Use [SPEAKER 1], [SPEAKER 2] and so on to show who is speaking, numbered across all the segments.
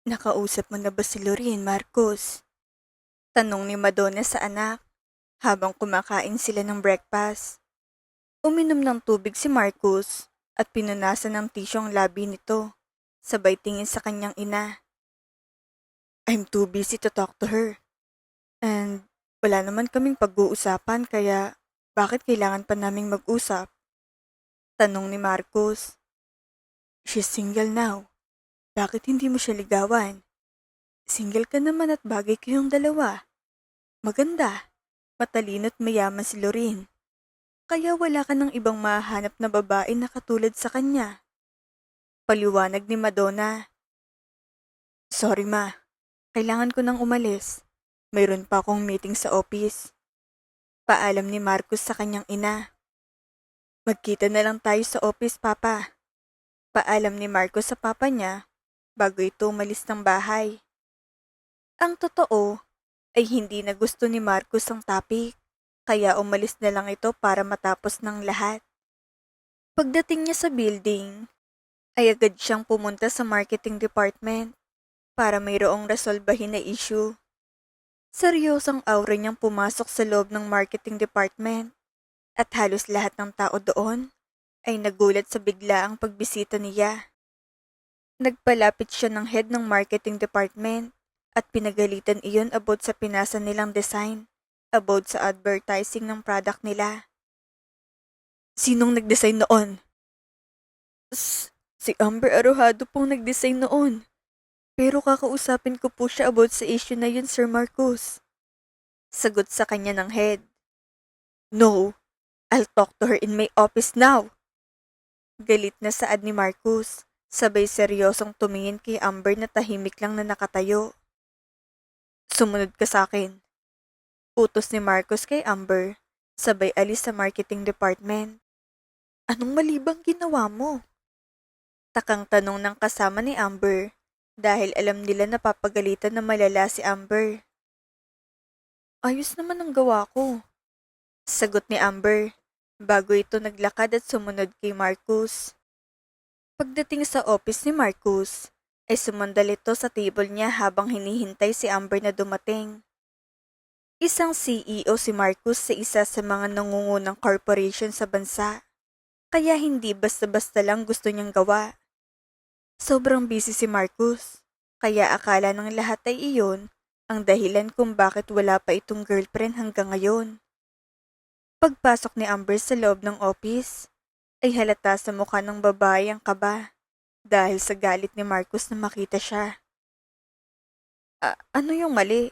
[SPEAKER 1] Nakausap mo na ba si Lorraine, Marcos? Tanong ni Madonna sa anak habang kumakain sila ng breakfast. Uminom ng tubig si Marcos at pinunasan ng tisyo ang labi nito, sabay tingin sa kanyang ina. I'm too busy to talk to her. And wala naman kaming pag-uusapan kaya bakit kailangan pa naming mag-usap? Tanong ni Marcos. She's single now. Bakit hindi mo siya ligawan? Single ka naman at bagay kayong dalawa. Maganda, matalino at mayaman si Lorraine. Kaya wala ka ng ibang mahanap na babae na katulad sa kanya. Paliwanag ni Madonna. Sorry ma, kailangan ko nang umalis. Mayroon pa akong meeting sa office. Paalam ni Marcos sa kanyang ina. Magkita na lang tayo sa office, Papa. Paalam ni Marcos sa papa niya bago ito umalis ng bahay. Ang totoo ay hindi na gusto ni Marcos ang topic, kaya umalis na lang ito para matapos ng lahat. Pagdating niya sa building, ay agad siyang pumunta sa marketing department para mayroong resolbahin na issue. Seryosang aura niyang pumasok sa loob ng marketing department at halos lahat ng tao doon ay nagulat sa biglaang pagbisita niya. Nagpalapit siya ng head ng marketing department at pinagalitan iyon about sa pinasa nilang design, about sa advertising ng product nila. Sinong nag-design noon? Si Amber Arojado pong nag-design noon. Pero kakausapin ko po siya about sa issue na yun, Sir Marcos. Sagot sa kanya ng head. No, I'll talk to her in my office now. Galit na saad ni Marcos, sabay seryosong tumingin kay Amber na tahimik lang na nakatayo. Sumunod ka sa akin. Utos ni Marcos kay Amber, sabay alis sa marketing department. Anong mali bang ginawa mo? Takang tanong ng kasama ni Amber dahil alam nila na papagalitan na malala si Amber. Ayos naman ang gawa ko. Sagot ni Amber bago ito naglakad at sumunod kay Marcus. Pagdating sa office ni Marcus, ay sumandal ito sa table niya habang hinihintay si Amber na dumating. Isang CEO si Marcus sa isa sa mga nangungunang corporation sa bansa, kaya hindi basta-basta lang gusto niyang gawa. Sobrang busy si Marcus, kaya akala ng lahat ay iyon ang dahilan kung bakit wala pa itong girlfriend hanggang ngayon. Pagpasok ni Amber sa loob ng office, ay halata sa mukha ng babae ang kaba dahil sa galit ni Marcus na makita siya. Ano yung mali?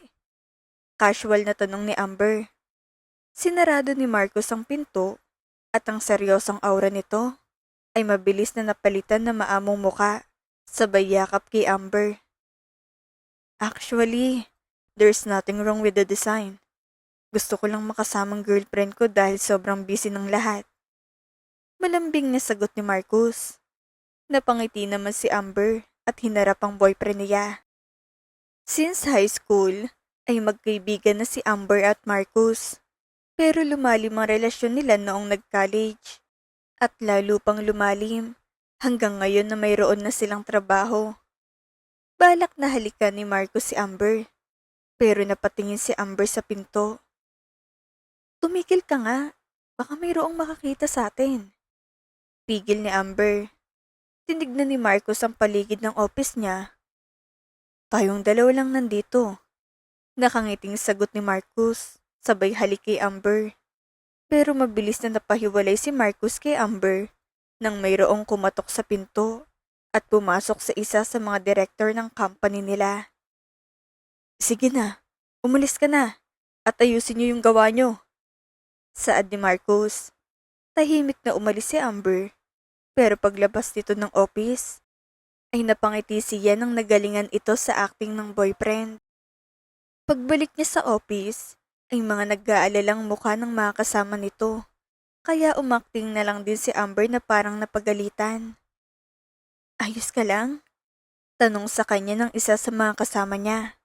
[SPEAKER 1] Casual na tanong ni Amber. Sinarado ni Marcus ang pinto at ang seryosong aura nito ay mabilis na napalitan na maamong muka sabay yakap kay Amber. Actually, there's nothing wrong with the design. Gusto ko lang makasamang girlfriend ko dahil sobrang busy ng lahat. Malambing na sagot ni Marcus. Napangiti naman si Amber at hinarap ang boyfriend niya. Since high school, ay magkaibigan na si Amber at Marcus. Pero lumalim ang relasyon nila noong nag-college. At lalo pang lumalim hanggang ngayon na mayroon na silang trabaho. Balak na halikan ni Marcus si Amber. Pero napatingin si Amber sa pinto. Tumigil ka nga, baka mayroong makakita sa atin. Pigil ni Amber. Tinignan ni Marcos ang paligid ng office niya. Tayong dalawa lang nandito. Nakangiting sagot ni Marcos, sabay halik kay Amber. Pero mabilis na napahiwalay si Marcos kay Amber nang mayroong kumatok sa pinto at pumasok sa isa sa mga director ng company nila. Sige na, umalis ka na at ayusin niyo yung gawa niyo. Saad ni Marcos. Tahimik na umalis si Amber. Pero paglabas nito ng office, ay napangiti siya nang nagalingan ito sa acting ng boyfriend. Pagbalik niya sa office, ay mga nag-aalalang mukha ng mga kasama nito. Kaya umakting na lang din si Amber na parang napagalitan. Ayos ka lang? Tanong sa kanya ng isa sa mga kasama niya.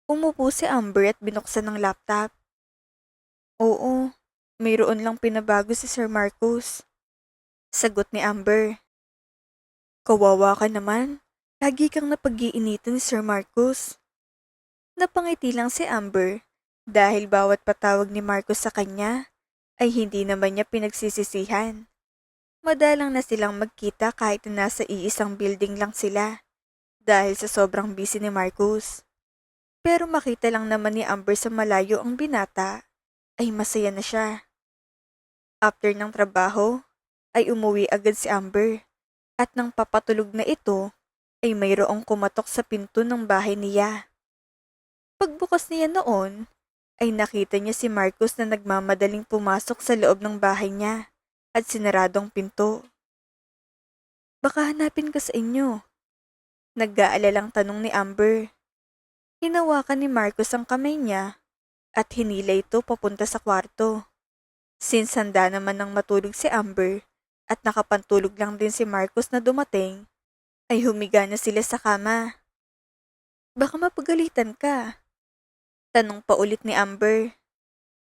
[SPEAKER 1] Umupo si Amber at binuksan ng laptop. Oo, mayroon lang pinabago si Sir Marcos. Sagot ni Amber. Kawawa ka naman. Lagi kang napag-iinitan ni Sir Marcus. Napangiti lang si Amber dahil bawat patawag ni Marcus sa kanya ay hindi naman niya pinagsisisihan. Madalang na silang magkita kahit na nasa iisang building lang sila dahil sa sobrang busy ni Marcus. Pero makita lang naman ni Amber sa malayo ang binata ay masaya na siya. After ng trabaho ay umuwi agad si Amber at nang papatulog na ito ay mayroong kumatok sa pinto ng bahay niya. Pagbukas niya noon ay nakita niya si Marcus na nagmamadaling pumasok sa loob ng bahay niya at sinaradong pinto. Baka hanapin ka sa inyo. Nag-aalalang tanong ni Amber. Hinawakan ni Marcus ang kamay niya at hinila ito papunta sa kwarto. Since handa naman nang matulog si Amber at nakapantulog lang din si Marcus na dumating, ay humiga na sila sa kama. Baka mapagalitan ka. Tanong pa ulit ni Amber.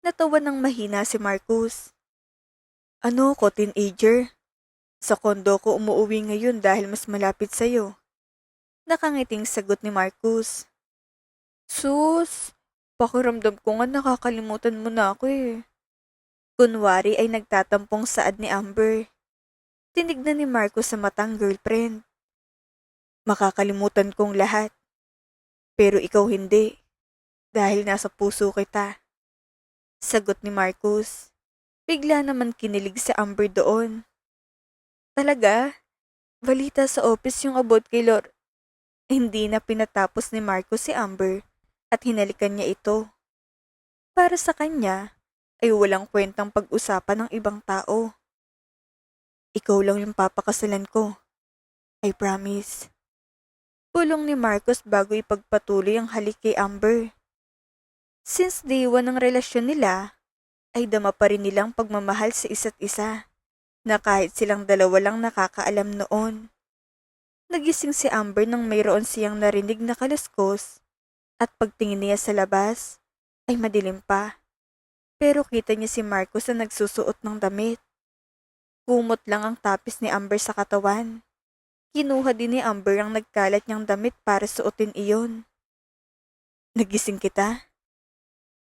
[SPEAKER 1] Natawa ng mahina si Marcus. Ano ko, teenager? Sa kondo ko umuwi ngayon dahil mas malapit sa'yo. Nakangiting sagot ni Marcus. Sus, pakiramdam ko nga nakakalimutan mo na ako eh. Kunwari ay nagtatampong saad ni Amber. Tinignan ni Marcus sa matang girlfriend. Makakalimutan kong lahat. Pero ikaw hindi. Dahil nasa puso kita. Sagot ni Marcus. Bigla naman kinilig si Amber doon. Talaga? Balita sa office yung about kay Lor. Hindi na pinatapos ni Marcus si Amber at hinalikan niya ito. Para sa kanya ay walang kwentang pag-usapan ng ibang tao. Ikaw lang yung papakasalan ko. I promise. Pulong ni Marcus bago ipagpatuloy ang halik kay Amber. Since day one ng relasyon nila, ay dama pa rin nilang pagmamahal sa isa't isa na kahit silang dalawa lang nakakaalam noon. Nagising si Amber nang mayroon siyang narinig na kaluskos at pagtingin niya sa labas ay madilim pa. Pero kita niya si Marcus na nagsusuot ng damit. Kumot lang ang tapis ni Amber sa katawan. Kinuha din ni Amber ang nagkalat niyang damit para suotin iyon. Nagising kita?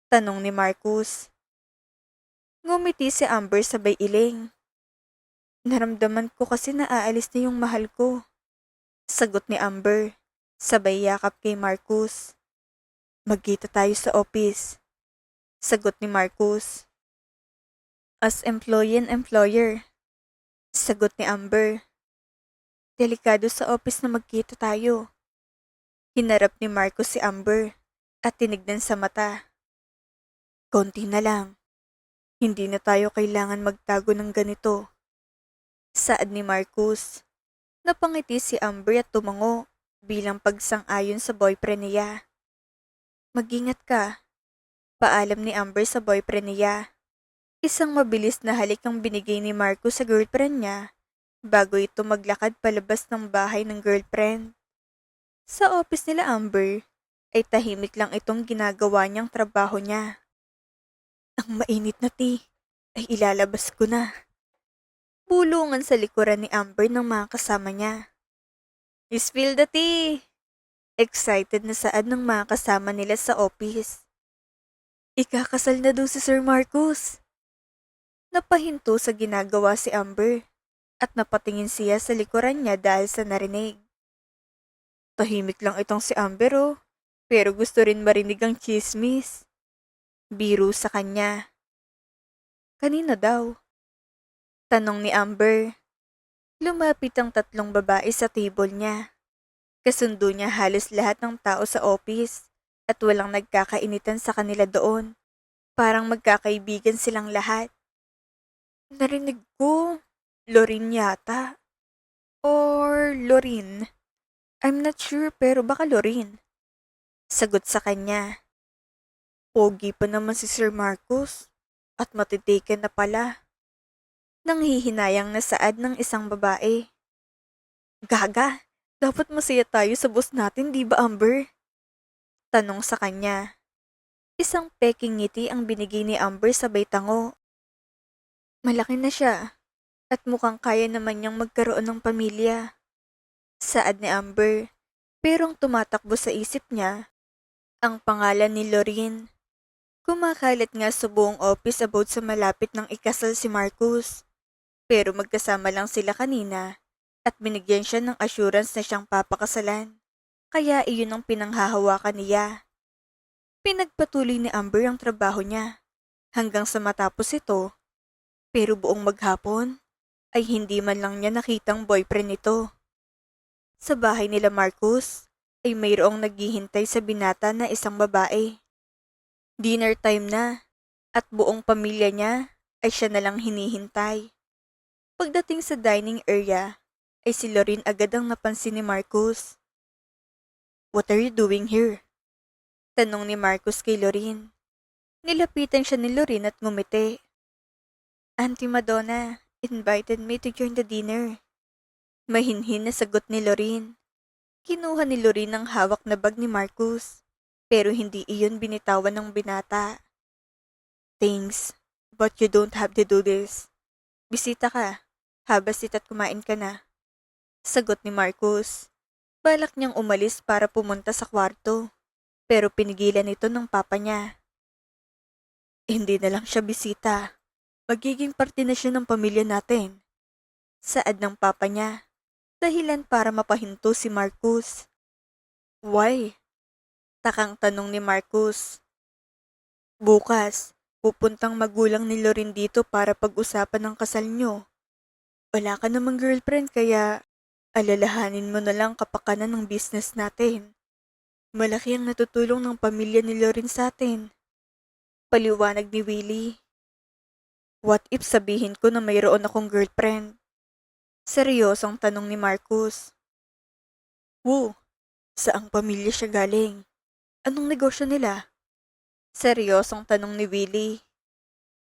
[SPEAKER 1] Tanong ni Marcus. Ngumiti si Amber sabay iling. Naramdaman ko kasi na aalis na yung mahal ko. Sagot ni Amber, sabay yakap kay Marcus. Magkita tayo sa office. Sagot ni Marcus. As employee and employer. Sagot ni Amber. Delikado sa office na magkita tayo. Hinarap ni Marcus si Amber at tinignan sa mata. Konti na lang. Hindi na tayo kailangan magtago ng ganito. Saad ni Marcus. Napangiti si Amber at tumango bilang pagsang-ayon sa boyfriend niya. Mag-ingat ka. Paalam ni Amber sa boyfriend niya. Isang mabilis na halik ang binigay ni Marcus sa girlfriend niya bago ito maglakad palabas ng bahay ng girlfriend. Sa office nila Amber ay tahimik lang itong ginagawa niyang trabaho niya. Ang mainit na tea ay ilalabas ko na. Bulungan sa likuran ni Amber ng mga kasama niya. Spill the tea! Excited na saad ng mga kasama nila sa office. Ikakasal na daw si Sir Marcus. Napahinto sa ginagawa si Amber at napatingin siya sa likuran niya dahil sa narinig. Tahimik lang itong si Amber pero gusto rin marinig ang chismis. Biro sa kanya. Kanina daw? Tanong ni Amber. Lumapit ang tatlong babae sa table niya. Kasundo niya halos lahat ng tao sa office at walang nagkakainitan sa kanila doon. Parang magkakaibigan silang lahat. Narinig ko, Lorin yata. Or Lorin. I'm not sure pero baka Lorin. Sagot sa kanya. Pogi pa naman si Sir Marcus at matitiken na pala. Nanghihinayang na saad ng isang babae. Gaga, dapat masaya tayo sa boss natin, di ba Amber? Tanong sa kanya. Isang peking ngiti ang binigay ni Amber sabay tango. Malaki na siya at mukhang kaya naman niyang magkaroon ng pamilya. Saad ni Amber. Pero ang tumatakbo sa isip niya, ang pangalan ni Lorraine. Kumakalat nga sa buong office about sa malapit ng ikasal si Marcus. Pero magkasama lang sila kanina at binigyan siya ng assurance na siyang papakasalan. Kaya iyon ang pinanghahawakan niya. Pinagpatuloy ni Amber ang trabaho niya hanggang sa matapos ito. Pero buong maghapon ay hindi man lang niya nakitang boyfriend nito. Sa bahay nila Marcus ay mayroong naghihintay sa binata na isang babae. Dinner time na at buong pamilya niya ay siya na lang hinihintay. Pagdating sa dining area ay si Lorraine agad ang napansin ni Marcus. "What are you doing here?" Tanong ni Marcus kay Lorraine. Nilapitan siya ni Lorraine at ngumiti. "Auntie Madonna invited me to join the dinner." Mahinhin na sagot ni Lorraine. Kinuha ni Lorraine ang hawak na bag ni Marcus, pero hindi iyon binitawan ng binata. "Thanks, but you don't have to do this. Bisita ka, habasit at kumain ka na." Sagot ni Marcus. Balak niyang umalis para pumunta sa kwarto, pero pinigilan ito ng papa niya. "Hindi na lang siya bisita. Magiging parte na siya ng pamilya natin." Saad ng papa niya. Dahilan para mapahinto si Marcus. "Why?" Takang tanong ni Marcus. "Bukas, pupuntang magulang ni Lorraine dito para pag-usapan ang kasal niyo. Wala ka namang girlfriend kaya alalahanin mo na lang kapakanan ng business natin. Malaki ang natutulong ng pamilya ni Lorraine sa atin." Paliwanag ni Willie. "What if sabihin ko na mayroon akong girlfriend?" Seryosong tanong ni Marcus. "Woo, saang pamilya siya galing? Anong negosyo nila?" Seryosong tanong ni Willie.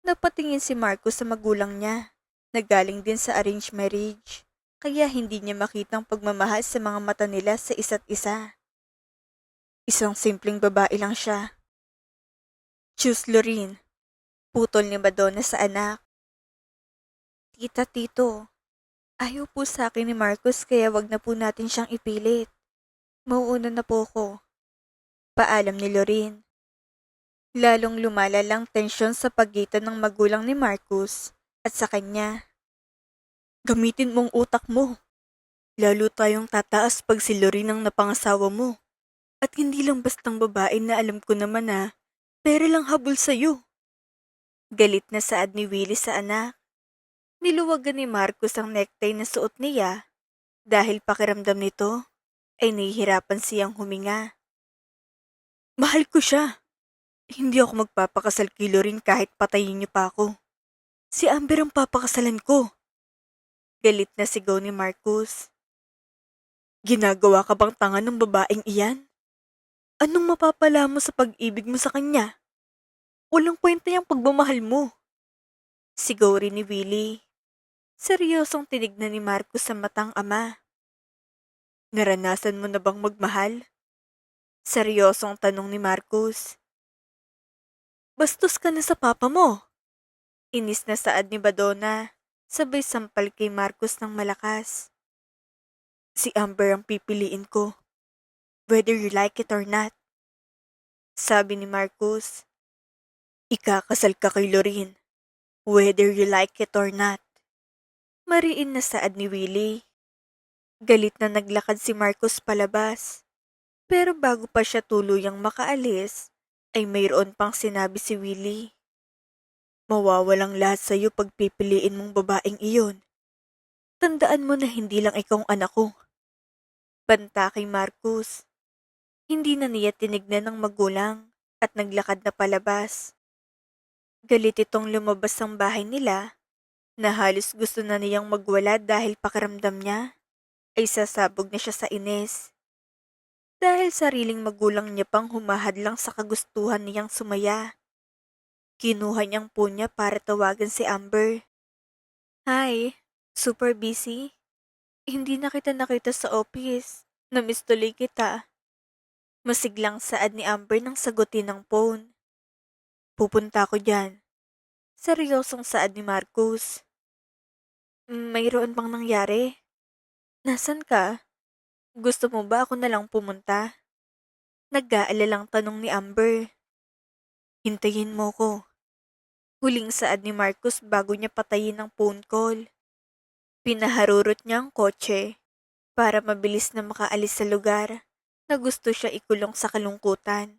[SPEAKER 1] Napatingin si Marcus sa magulang niya na galing din sa arranged marriage, kaya hindi niya makitang pagmamahal sa mga mata nila sa isa't isa. Isang simpleng babae lang siya. "Choose Lorraine," putol ni Madonna sa anak. "Tita, tito, ayaw po sa akin ni Marcus kaya wag na po natin siyang ipilit. Mauuna na po ko." Paalam ni Lorraine. Lalong lumalalang tensyon sa pagitan ng magulang ni Marcus at sa kanya. "Gamitin mong utak mo. Lalo tayong tataas pag si Lorraine ang napangasawa mo. At hindi lang bastang babae na alam ko naman na pera lang habol sa'yo." Galit na saad ni Willie sa anak. Niluwagan ni Marcus ang necktie na suot niya dahil pakiramdam nito ay nahihirapan siyang huminga. "Mahal ko siya. Hindi ako magpapakasal kay Lorraine kahit patayin niyo pa ako. Si Amber ang papakasalan ko." Galit na sigaw ni Marcus. "Ginagawa ka bang tanga ng babaeng iyan? Anong mapapala mo sa pag-ibig mo sa kanya? Walang kwenta yung pagmamahal mo." Sigaw rin ni Willie. Seryosong tinignan ni Marcus sa matang ama. "Naranasan mo na bang magmahal?" Seryosong tanong ni Marcus. "Bastos ka na sa papa mo." Inis na saad ni Madonna, sabay sampal kay Marcus ng malakas. "Si Amber ang pipiliin ko, whether you like it or not." Sabi ni Marcus. "Ikakasal ka kay Lorraine, whether you like it or not." Mariin na saad ni Willie. Galit na naglakad si Marcus palabas. Pero bago pa siya tuluyang makaalis, ay mayroon pang sinabi si Willie. "Mawawalang lahat sa'yo pag pipiliin mong babaeng iyon. Tandaan mo na hindi lang ikaw ang anak ko." Banta kay Marcus. Hindi na niya tinignan ng magulang at naglakad na palabas. Galit itong lumabas ng bahay nila na halos gusto na niyang magwala dahil pakiramdam niya ay sasabog na siya sa inis. Dahil sariling magulang niya pang humahadlang sa kagustuhan niyang sumaya. Kinuha niyang phone niya para tawagan si Amber. "Hi, super busy? Hindi na kita nakita sa office. Namiss tuloy kita." Masiglang saad ni Amber nang sagutin ng phone. "Pupunta ako dyan." Seryosong saad ni Marcus. "Mayroon bang nangyari? Nasaan ka?" Gusto mo ba ako na lang pumunta? Nag-aalalang tanong ni Amber. Hintayin mo ko. Huling saad ni Marcus bago niya patayin ang phone call. Pinaharurot niya ang kotse para mabilis na makaalis sa lugar na gusto siya ikulong sa kalungkutan.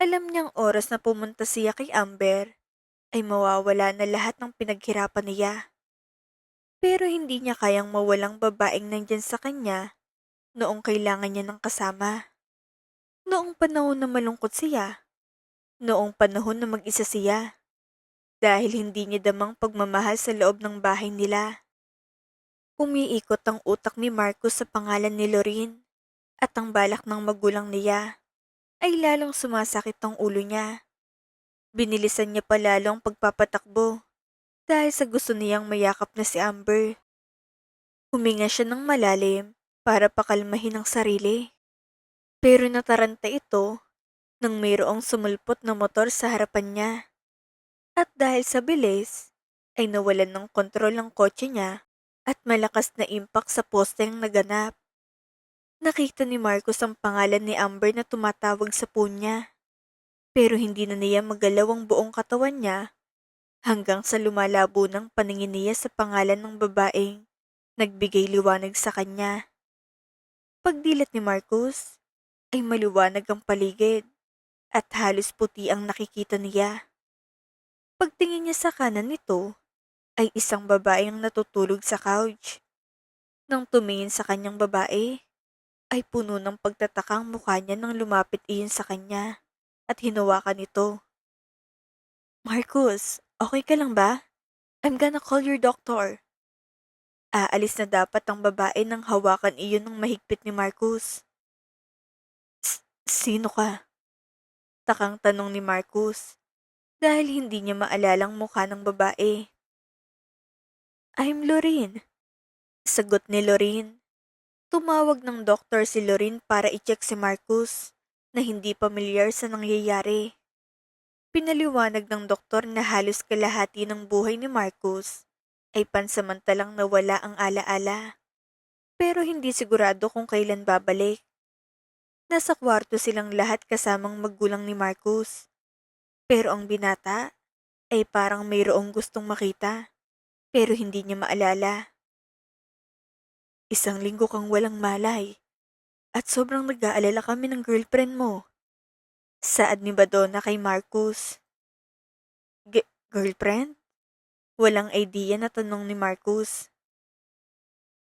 [SPEAKER 1] Alam niyang oras na pumunta siya kay Amber ay mawawala na lahat ng pinaghirapan niya. Pero hindi niya kayang mawalang babaeng nandyan sa kanya noong kailangan niya ng kasama. Noong panahon na malungkot siya. Noong panahon na mag-isa siya. Dahil hindi niya damang pagmamahal sa loob ng bahay nila. Umiikot ang utak ni Marcus sa pangalan ni Lorene at ang balak ng magulang niya ay lalong sumasakit ang ulo niya. Binilisan niya pa lalo ang pagpapatakbo dahil sa gusto niyang mayakap na si Amber. Huminga siya ng malalim para pakalmahin ang sarili. Pero nataranta ito nang mayroong sumulpot na motor sa harapan niya. At dahil sa bilis, ay nawalan ng kontrol ang kotse niya at malakas na impact sa poste ang naganap. Nakita ni Marcos ang pangalan ni Amber na tumatawag sa phone niya. Pero hindi na niya magalaw ang buong katawan niya hanggang sa lumalabo ng paningin niya sa pangalan ng babaeng nagbigay liwanag sa kanya. Pagdilat ni Marcos, ay maliwanag ang paligid at halos puti ang nakikita niya. Pagtingin niya sa kanan nito, ay isang babae ang natutulog sa couch. Nang tumingin sa kanyang babae, ay puno ng pagtataka ang mukha niya nang lumapit iyon sa kanya at hinawakan ito. Marcus, okay ka lang ba? I'm gonna call your doctor. Aalis na dapat ang babae nang hawakan iyon ng mahigpit ni Marcus. Sino ka? Takang tanong ni Marcus dahil hindi niya maalalang mukha ng babae. I'm Lorene. Sagot ni Lorene. Tumawag ng doktor si Lorene para i-check si Marcus na hindi pamilyar sa nangyayari. Pinaliwanag ng doktor na halos kalahati ng buhay ni Marcus ay pansamantalang nawala ang alaala. Pero hindi sigurado kung kailan babalik. Nasa kwarto silang lahat kasamang magulang ni Marcus. Pero ang binata ay parang mayroong gustong makita pero hindi niya maalala. Isang linggo kang walang malay at sobrang nag-aalala kami ng girlfriend mo. Saad ni Madonna kay Marcus. Girlfriend? Walang idea na tanong ni Marcus.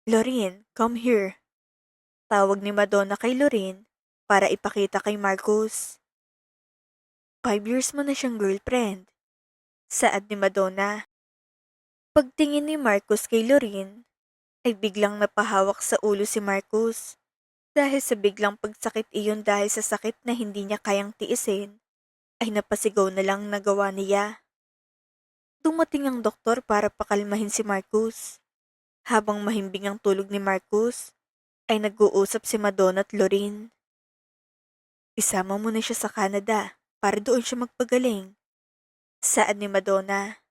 [SPEAKER 1] Lorene, come here. Tawag ni Madonna kay Lorene para ipakita kay Marcus. 5 years mo na siyang girlfriend. Saad ni Madonna. Pagtingin ni Marcus kay Lorene, ay biglang napahawak sa ulo si Marcus. Dahil sa biglang pagsakit iyon dahil sa sakit na hindi niya kayang tiisin, ay napasigaw na lang nagawa niya. Dumating ang doktor para pakalmahin si Marcus. Habang mahimbing ang tulog ni Marcus, ay nag-uusap si Madonna at Lorene. Isama mo na siya sa Canada para doon siya magpagaling. Saad ni Madonna.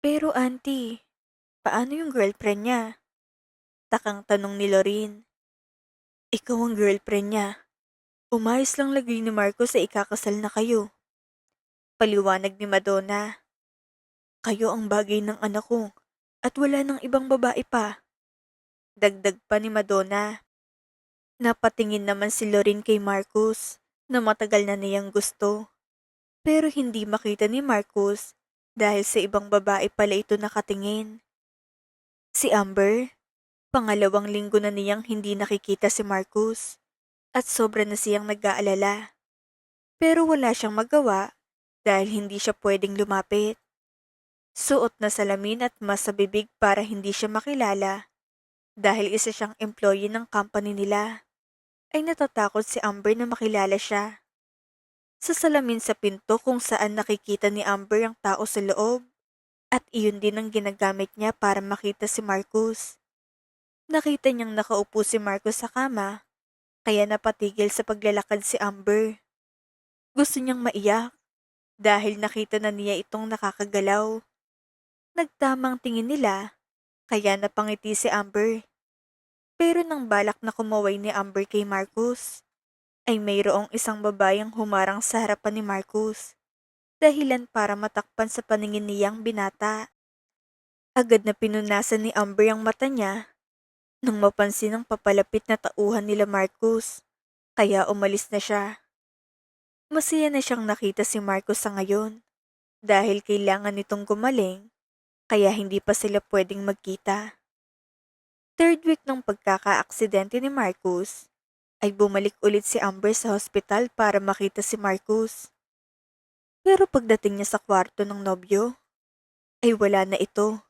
[SPEAKER 1] Pero auntie, paano yung girlfriend niya? Takang tanong ni Lorene. Ikaw ang girlfriend niya. Umayos lang lagay ni Marcos sa ikakasal na kayo. Paliwanag ni Madonna. Kayo ang bagay ng anak ko at wala ng ibang babae pa. Dagdag pa ni Madonna. Napatingin naman si Lorene kay Marcus na matagal na niyang gusto. Pero hindi makita ni Marcus dahil sa ibang babae pala ito nakatingin. Si Amber, pangalawang linggo na niyang hindi nakikita si Marcus at sobra na siyang nag-aalala. Pero wala siyang magawa dahil hindi siya pwedeng lumapit. Suot na salamin at mas sa bibig para hindi siya makilala dahil isa siyang employee ng company nila. Ay natatakot si Amber na makilala siya. Sa salamin sa pinto kung saan nakikita ni Amber ang tao sa loob at iyon din ang ginagamit niya para makita si Marcus. Nakita niyang nakaupo si Marcus sa kama kaya napatigil sa paglalakad si Amber. Gusto niyang maiyak dahil nakita na niya itong nakakagalaw. Nagtamang tingin nila, kaya napangiti si Amber. Pero nang balak na kumaway ni Amber kay Marcus, ay mayroong isang babayang humarang sa harapan ni Marcus, dahilan para matakpan sa paningin niyang binata. Agad na pinunasan ni Amber ang mata niya nang mapansin ang papalapit na tauhan nila Marcus, kaya umalis na siya. Masaya na siyang nakita si Marcus sa ngayon dahil kailangan nitong gumaling kaya hindi pa sila pwedeng magkita. Third week ng pagkakaaksidente ni Marcus, ay bumalik ulit si Amber sa hospital para makita si Marcus. Pero pagdating niya sa kwarto ng nobyo, ay wala na ito.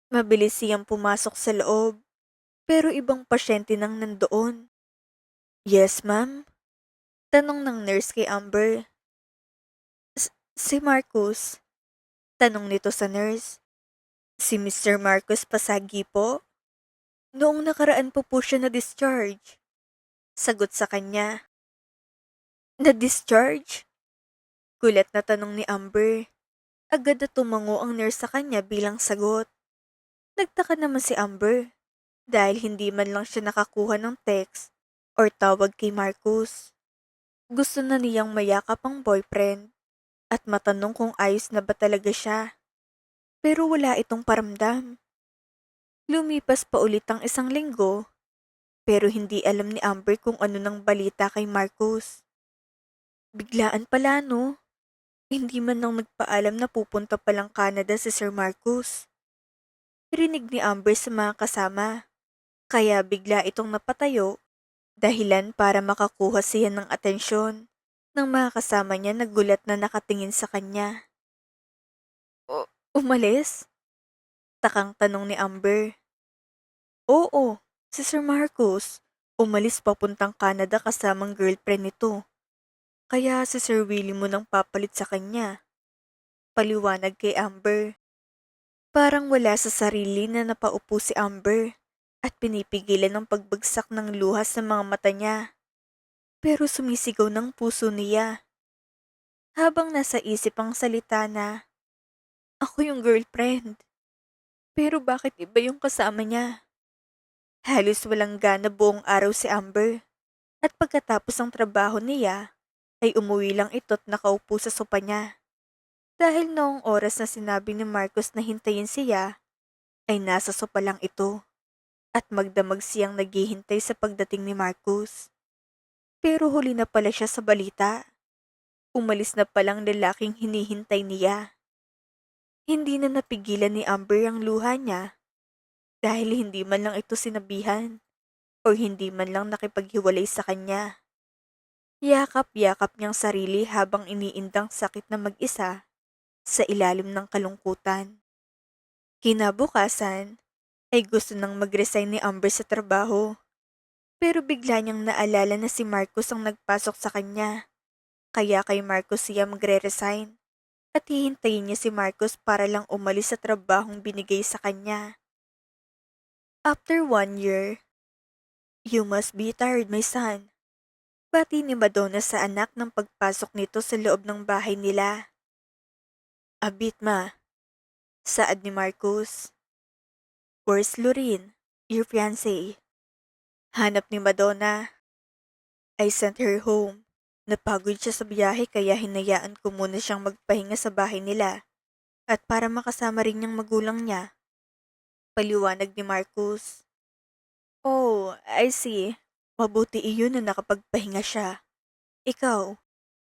[SPEAKER 1] Mabilis siyang pumasok sa loob, pero ibang pasyente nang nandoon. Yes, ma'am? Tanong ng nurse kay Amber. Si Marcus? Tanong nito sa nurse. Si Mr. Marcus Pasagi po? Noong nakaraan po siya na-discharge. Sagot sa kanya. Na-discharge? Gulat na tanong ni Amber. Agad na tumango ang nurse sa kanya bilang sagot. Nagtaka naman si Amber dahil hindi man lang siya nakakuha ng text or tawag kay Marcus. Gusto na niyang mayakap ang boyfriend at matanong kung ayos na ba talaga siya. Pero wala itong paramdam. Lumipas pa ulit ang isang linggo pero hindi alam ni Amber kung ano nang balita kay Marcus. Biglaan pala no, hindi man lang nagpaalam na pupunta palang Canada si Sir Marcus. Rinig ni Amber sa mga kasama, kaya bigla itong napatayo, dahilan para makakuha siya ng atensyon ng mga kasama niya na gulat na nakatingin sa kanya. Umalis? Takang tanong ni Amber. Oo, si Sir Marcus. Umalis papuntang Canada kasamang girlfriend nito. Kaya si Sir Willie mo nang papalit sa kanya. Paliwanag kay Amber. Parang wala sa sarili na napaupo si Amber at pinipigilan ng pagbagsak ng luha sa mga mata niya. Pero sumisigaw ng puso niya. Habang nasa isip ang salita na, ako yung girlfriend. Pero bakit iba yung kasama niya? Halos walang gana buong araw si Amber. At pagkatapos ng trabaho niya, ay umuwi lang ito't nakaupo sa sopa niya. Dahil noong oras na sinabi ni Marcos na hintayin siya, ay nasa sopa lang ito. At magdamag siyang naghihintay sa pagdating ni Marcos. Pero huli na pala siya sa balita. Umalis na palang lalaking hinihintay niya. Hindi na napigilan ni Amber ang luha niya dahil hindi man lang ito sinabihan o hindi man lang nakipaghiwalay sa kanya. Yakap-yakap niyang sarili habang iniindang sakit na mag-isa sa ilalim ng kalungkutan. Kinabukasan ay gusto nang mag-resign ni Amber sa trabaho. Pero bigla niyang naalala na si Marcos ang nagpasok sa kanya. Kaya kay Marcos siya magre-resign. At hihintayin niya si Marcos para lang umalis sa trabahong binigay sa kanya. After 1 year, you must be tired, my son. Bati ni Madonna sa anak ng pagpasok nito sa loob ng bahay nila. A bit, ma. Saad ni Marcos. Where's Lorene, your fiancé? Hanap ni Madonna. I sent her home. Napagod siya sa biyahe kaya hinayaan ko muna siyang magpahinga sa bahay nila at para makasama rin niyang magulang niya. Paliwanag ni Marcus. Oh, I see. Mabuti iyon na nakapagpahinga siya. Ikaw,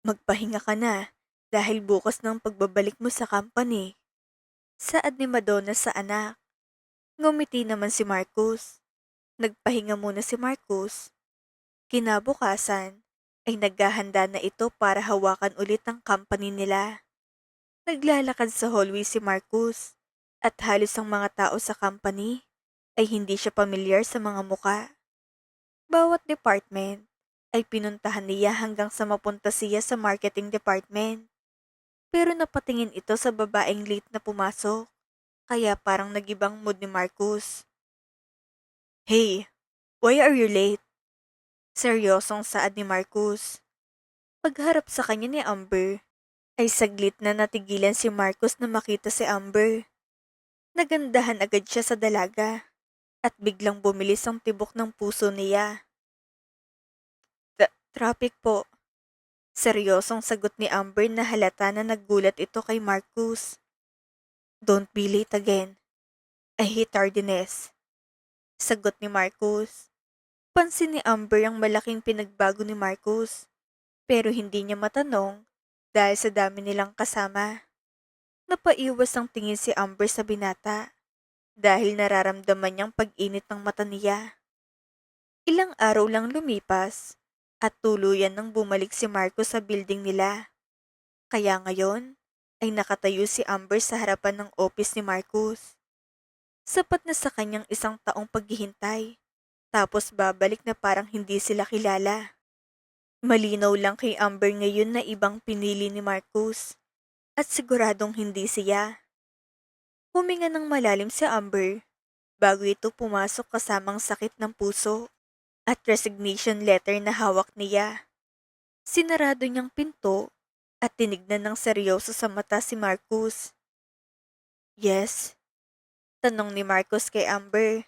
[SPEAKER 1] magpahinga ka na dahil bukas ng pagbabalik mo sa company. Saad ni Madonna sa anak. Ngumiti naman si Marcus. Nagpahinga muna si Marcus. Kinabukasan ay naghahanda na ito para hawakan ulit ang company nila. Naglalakad sa hallway si Marcus at halos ang mga tao sa company ay hindi siya pamilyar sa mga muka. Bawat department ay pinuntahan niya hanggang sa mapunta siya sa marketing department. Pero napatingin ito sa babaeng late na pumasok, kaya parang nagibang mood ni Marcus. Hey, why are you late? Seryosong saad ni Marcus. Pagharap sa kanya ni Amber, ay saglit na natigilan si Marcus na makita si Amber. Nagandahan agad siya sa dalaga at biglang bumilis ang tibok ng puso niya. Traffic po. Seryosong sagot ni Amber na halata na naggulat ito kay Marcus. Don't be late again. I hate tardiness. Sagot ni Marcus. Pansin ni Amber ang malaking pinagbago ni Marcus, pero hindi niya matanong dahil sa dami nilang kasama. Napaiwas ang tingin si Amber sa binata dahil nararamdaman niyang pag-init ng mata niya. Ilang araw lang lumipas at tuluyan nang bumalik si Marcus sa building nila. Kaya ngayon ay nakatayo si Amber sa harapan ng office ni Marcus. Sapat na sa kanyang isang taong paghihintay, tapos babalik na parang hindi sila kilala. Malinaw lang kay Amber ngayon na ibang pinili ni Marcus at siguradong hindi siya. Huminga ng malalim si Amber bago ito pumasok kasamang sakit ng puso at resignation letter na hawak niya. Sinarado niyang pinto at tinignan ng seryoso sa mata si Marcus. Yes? Tanong ni Marcus kay Amber.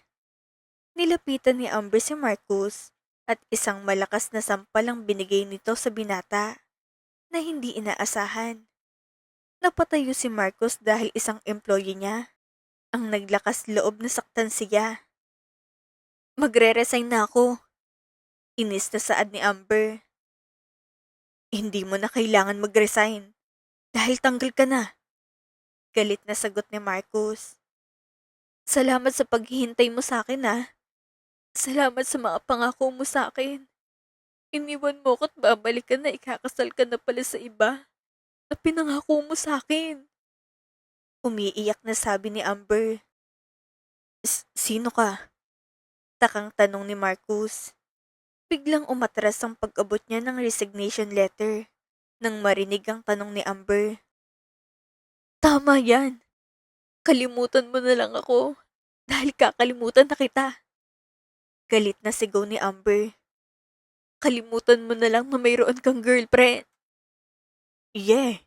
[SPEAKER 1] Nilapitan ni Amber si Marcus at isang malakas na sampal ang binigay nito sa binata na hindi inaasahan. Napatayo si Marcus dahil isang employee niya ang naglakas loob na saktan siya. Magre-resign na ako. Inis na saad ni Amber. Hindi mo na kailangan mag-resign dahil tanggal ka na. Galit na sagot ni Marcus. Salamat sa paghihintay mo sa akin ah. Salamat sa mga pangako mo sa akin. Iniwan mo ko't babalik ka na ikakasal ka na pala sa iba na pinangako mo sa akin. Umiiyak na sabi ni Amber. Sino ka? Takang tanong ni Marcus. Biglang umatras ang pag-abot niya ng resignation letter nang marinig ang tanong ni Amber. Tama yan. Kalimutan mo na lang ako dahil kakalimutan na kita. Galit na sigaw ni Amber. Kalimutan mo na lang na mayroon kang girlfriend. Yeah,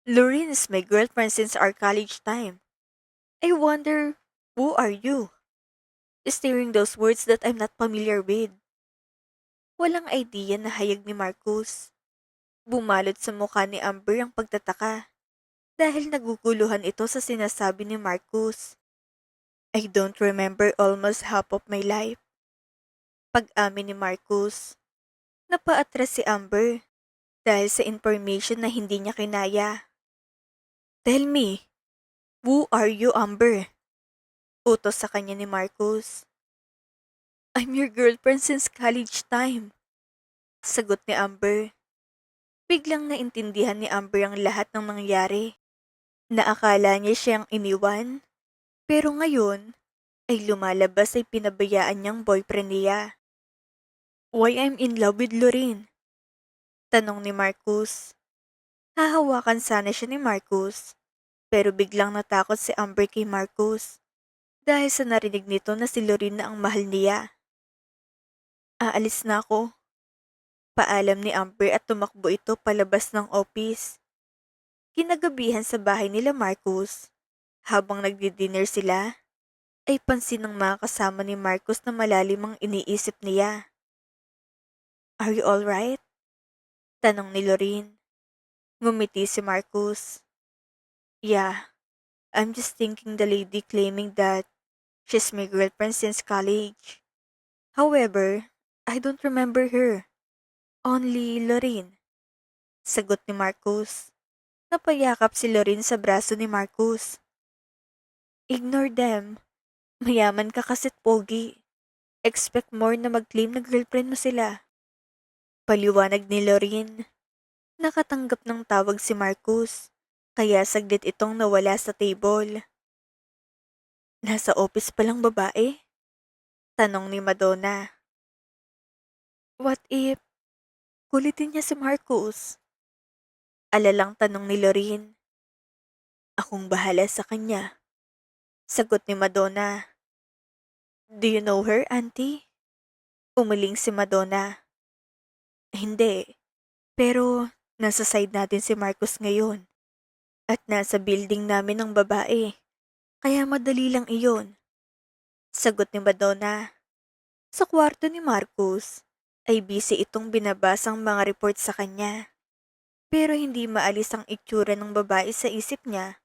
[SPEAKER 1] Lorraine is my girlfriend since our college time. I wonder, who are you? Staring those words that I'm not familiar with. Walang idea na hayag ni Marcus. Bumalot sa mukha ni Amber ang pagtataka dahil naguguluhan ito sa sinasabi ni Marcus. I don't remember almost half of my life. Pag-amin ni Marcus, napaatras si Amber dahil sa information na hindi niya kinaya. Tell me, who are you, Amber? Utos sa kanya ni Marcus. I'm your girlfriend since college time. Sagot ni Amber. Biglang naintindihan ni Amber ang lahat ng nangyari. Naakala niya siyang iniwan, pero ngayon ay lumalabas ay pinabayaan niyang boyfriend niya. Why I'm in love with Lorraine? Tanong ni Marcus. Hahawakan sana siya ni Marcus, pero biglang natakot si Amber kay Marcus dahil sa narinig nito na si Lorraine na ang mahal niya. Aalis na ako. Paalam ni Amber at tumakbo ito palabas ng office. Kinagabihan sa bahay nila Marcus, habang nagdi-dinner sila, ay pansin ng mga kasama ni Marcus na malalim ang iniisip niya. Are you alright? Tanong ni Lorraine. Ngumiti si Marcus. Yeah, I'm just thinking the lady claiming that she's my girlfriend since college. However, I don't remember her. Only Lorraine. Sagot ni Marcus. Napayakap si Lorraine sa braso ni Marcus. Ignore them. Mayaman ka kasit pogi. Expect more na mag-claim na girlfriend mo sila. Paliwanag ni Lorraine. Nakatanggap ng tawag si Marcus, kaya saglit itong nawala sa table. Nasa office palang babae? Tanong ni Madonna. What if kulitin niya si Marcus? Alalang tanong ni Lorraine. Akong bahala sa kanya. Sagot ni Madonna. Do you know her, auntie? Umiling si Madonna. Hindi, pero nasa side natin si Marcus ngayon. At nasa building namin ng babae, kaya madali lang iyon. Sagot ni Madonna. Sa kwarto ni Marcus, ay busy itong binabasang mga report sa kanya. Pero hindi maalis ang itsura ng babae sa isip niya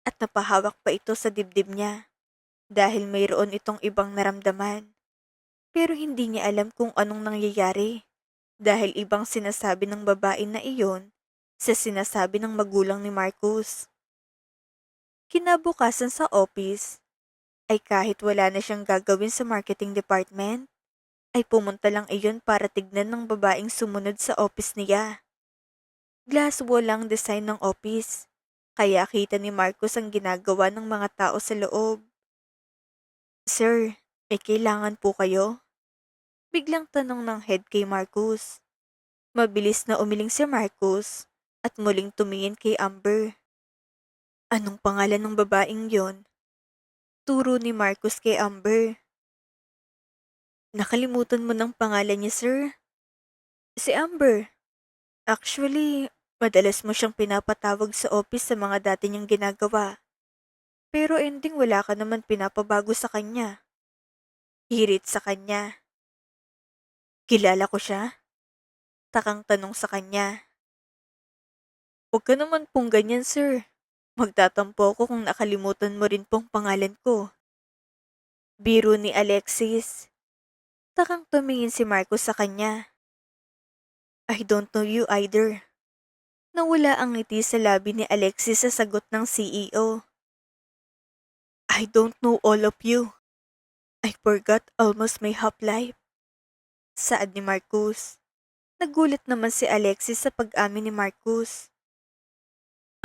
[SPEAKER 1] at napahawak pa ito sa dibdib niya dahil mayroon itong ibang naramdaman. Pero hindi niya alam kung anong nangyayari dahil ibang sinasabi ng babae na iyon sa sinasabi ng magulang ni Marcus. Kinabukasan sa office, ay kahit wala na siyang gagawin sa marketing department, ay pumunta lang iyon para tignan ng babaeng sumunod sa office niya. Glass wall ang design ng office, kaya kita ni Marcus ang ginagawa ng mga tao sa loob. Sir, may kailangan po kayo? Biglang tanong ng head kay Marcus. Mabilis na umiling si Marcus at muling tumingin kay Amber. Anong pangalan ng babaeng yon? Turo ni Marcus kay Amber. Nakalimutan mo ng pangalan niya, sir? Si Amber. Actually, madalas mo siyang pinapatawag sa office sa mga dati niyang ginagawa. Pero ending wala ka naman pinapabago sa kanya. Hirit sa kanya. Kilala ko siya? Takang tanong sa kanya. Huwag ka naman pong ganyan, sir. Magtatampo ako kung nakalimutan mo rin pong pangalan ko. Biro ni Alexis. Takang tumingin si Marcos sa kanya. I don't know you either. Nawala ang ngiti sa labi ni Alexis sa sagot ng CEO. I don't know all of you. I forgot almost my half life. Saad ni Marcus. Nagulat naman si Alexis sa pag-amin ni Marcus.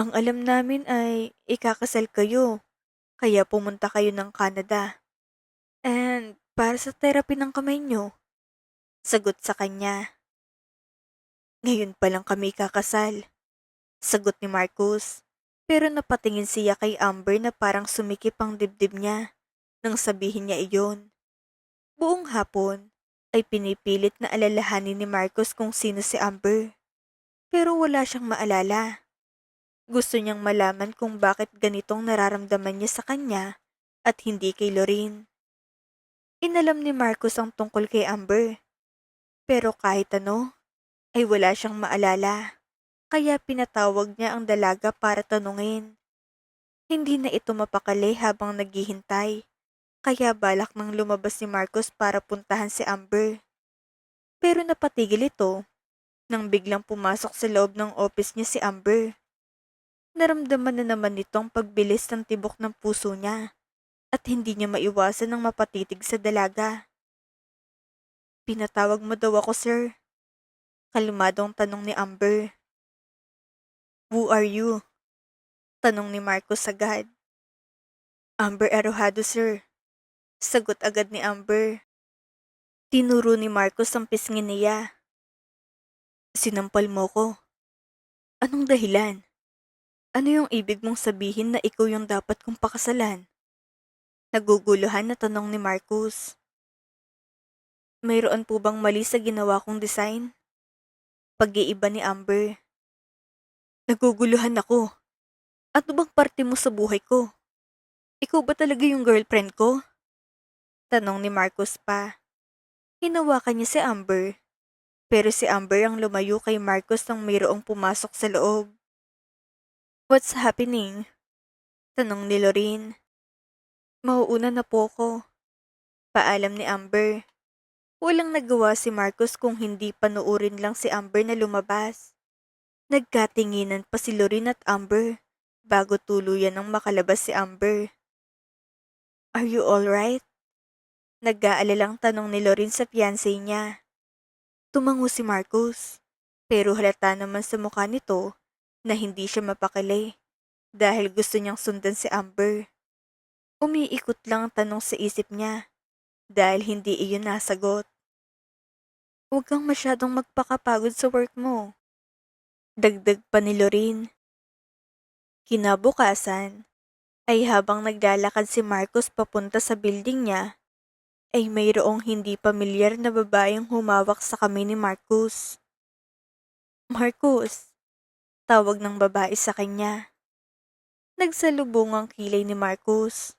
[SPEAKER 1] Ang alam namin ay ikakasal kayo, kaya pumunta kayo ng Canada. And para sa therapy ng kamay nyo. Sagot sa kanya. Ngayon pa lang kami kakasal. Sagot ni Marcus. Pero napatingin siya kay Amber na parang sumikip ang dibdib niya nang sabihin niya iyon. Buong hapon ay pinipilit na alalahanin ni Marcus kung sino si Amber. Pero wala siyang maalala. Gusto niyang malaman kung bakit ganitong nararamdaman niya sa kanya at hindi kay Lorraine. Inalam ni Marcus ang tungkol kay Amber. Pero kahit ano, ay wala siyang maalala. Kaya pinatawag niya ang dalaga para tanungin. Hindi na ito mapakali habang naghihintay. Kaya balak nang lumabas si Marcos para puntahan si Amber. Pero napatigil ito nang biglang pumasok sa loob ng office niya si Amber. Naramdaman na naman nito ang pagbilis ng tibok ng puso niya at hindi niya maiwasan ng mapatitig sa dalaga. Pinatawag mo daw ako, sir. Kalmadong tanong ni Amber. Who are you? Tanong ni Marcos agad. Amber Arojado, sir. Sagot agad ni Amber. Tinuro ni Marcos ang pisngin niya. Sinampal mo ko. Anong dahilan? Ano yung ibig mong sabihin na ikaw yung dapat kong pakasalan? Naguguluhan na tanong ni Marcos. Mayroon po bang mali sa ginawa kong design? Pag-iiba ni Amber. Naguguluhan ako. Ano bang parte mo sa buhay ko? Ikaw ba talaga yung girlfriend ko? Tanong ni Marcos pa. Hinawakan niya si Amber. Pero si Amber ang lumayo kay Marcos nang mayroong pumasok sa loob. What's happening? Tanong ni Lorraine. Mauuna na po ko. Paalam ni Amber. Walang nagawa si Marcos kung hindi panuurin lang si Amber na lumabas. Nagkatinginan pa si Lorraine at Amber bago tuluyan ng makalabas si Amber. Are you alright? Nag-aalalang tanong ni Lorraine sa fiancé niya. Tumango si Marcos, pero halata naman sa mukha nito na hindi siya mapakali dahil gusto niyang sundan si Amber. Umiikot lang ang tanong sa isip niya dahil hindi iyon nasagot. Huwag kang masyadong magpakapagod sa work mo. Dagdag pa ni Lorraine. Kinabukasan, ay habang naglalakad si Marcos papunta sa building niya, ay mayroong hindi pamilyar na babaeng humawak sa kamay ni Marcos. Marcos, tawag ng babae sa kanya. Nagsalubong ang kilay ni Marcos.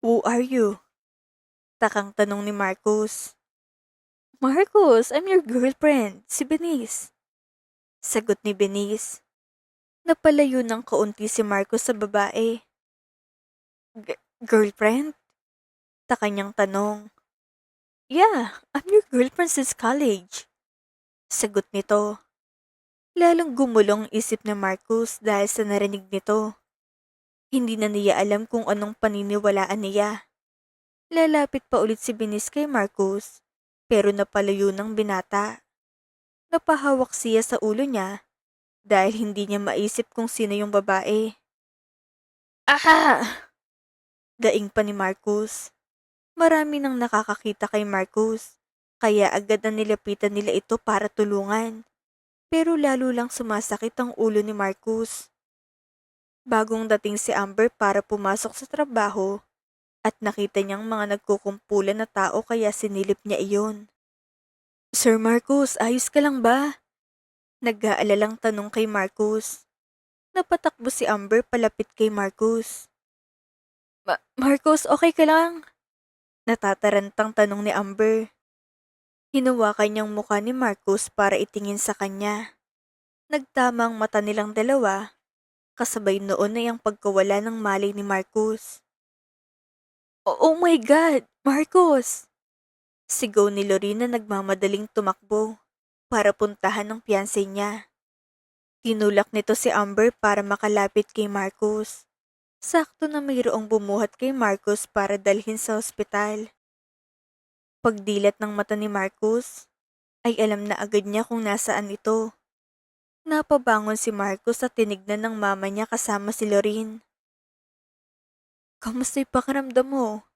[SPEAKER 1] Who are you? Takang tanong ni Marcus. Marcus, I'm your girlfriend, si Benice. Sagot ni Benice. Napalayo ng kaunti si Marcus sa babae. Girlfriend? Taka niyang tanong. Yeah, I'm your girlfriend since college. Sagot nito. Lalong gumulong isip ni Marcus dahil sa narinig nito. Hindi na niya alam kung anong paniniwalaan niya. Lalapit pa ulit si Benice kay Marcus, pero napalayo ng binata. Napahawak siya sa ulo niya dahil hindi niya maisip kung sino yung babae. Aha! Daing pa ni Marcus. Marami nang nakakakita kay Marcus, kaya agad na nilapitan nila ito para tulungan. Pero lalo lang sumasakit ang ulo ni Marcus. Bagong dating si Amber para pumasok sa trabaho at nakita niyang mga nagkukumpulan na tao kaya sinilip niya iyon. Sir Marcus, ayos ka lang ba? Nag-aalalang tanong kay Marcus. Napatakbo si Amber palapit kay Marcus. Marcus, okay ka lang? Natatarantang tanong ni Amber. Hinawakan niyang mukha ni Marcus para itingin sa kanya. Nagtama ang mata nilang dalawa, kasabay noon ay ang pagkawala ng malay ni Marcus. Oh my God, Marcus! Sigaw ni Lorena nagmamadaling tumakbo para puntahan ng fiancé niya. Tinulak nito si Amber para makalapit kay Marcus. Sakto na mayroong bumuhat kay Marcus para dalhin sa ospital. Pagdilat ng mata ni Marcus, ay alam na agad niya kung nasaan ito. Napabangon si Marcus at tinignan ng mama niya kasama si Lorene. Kamusta yung pakiramdam mo?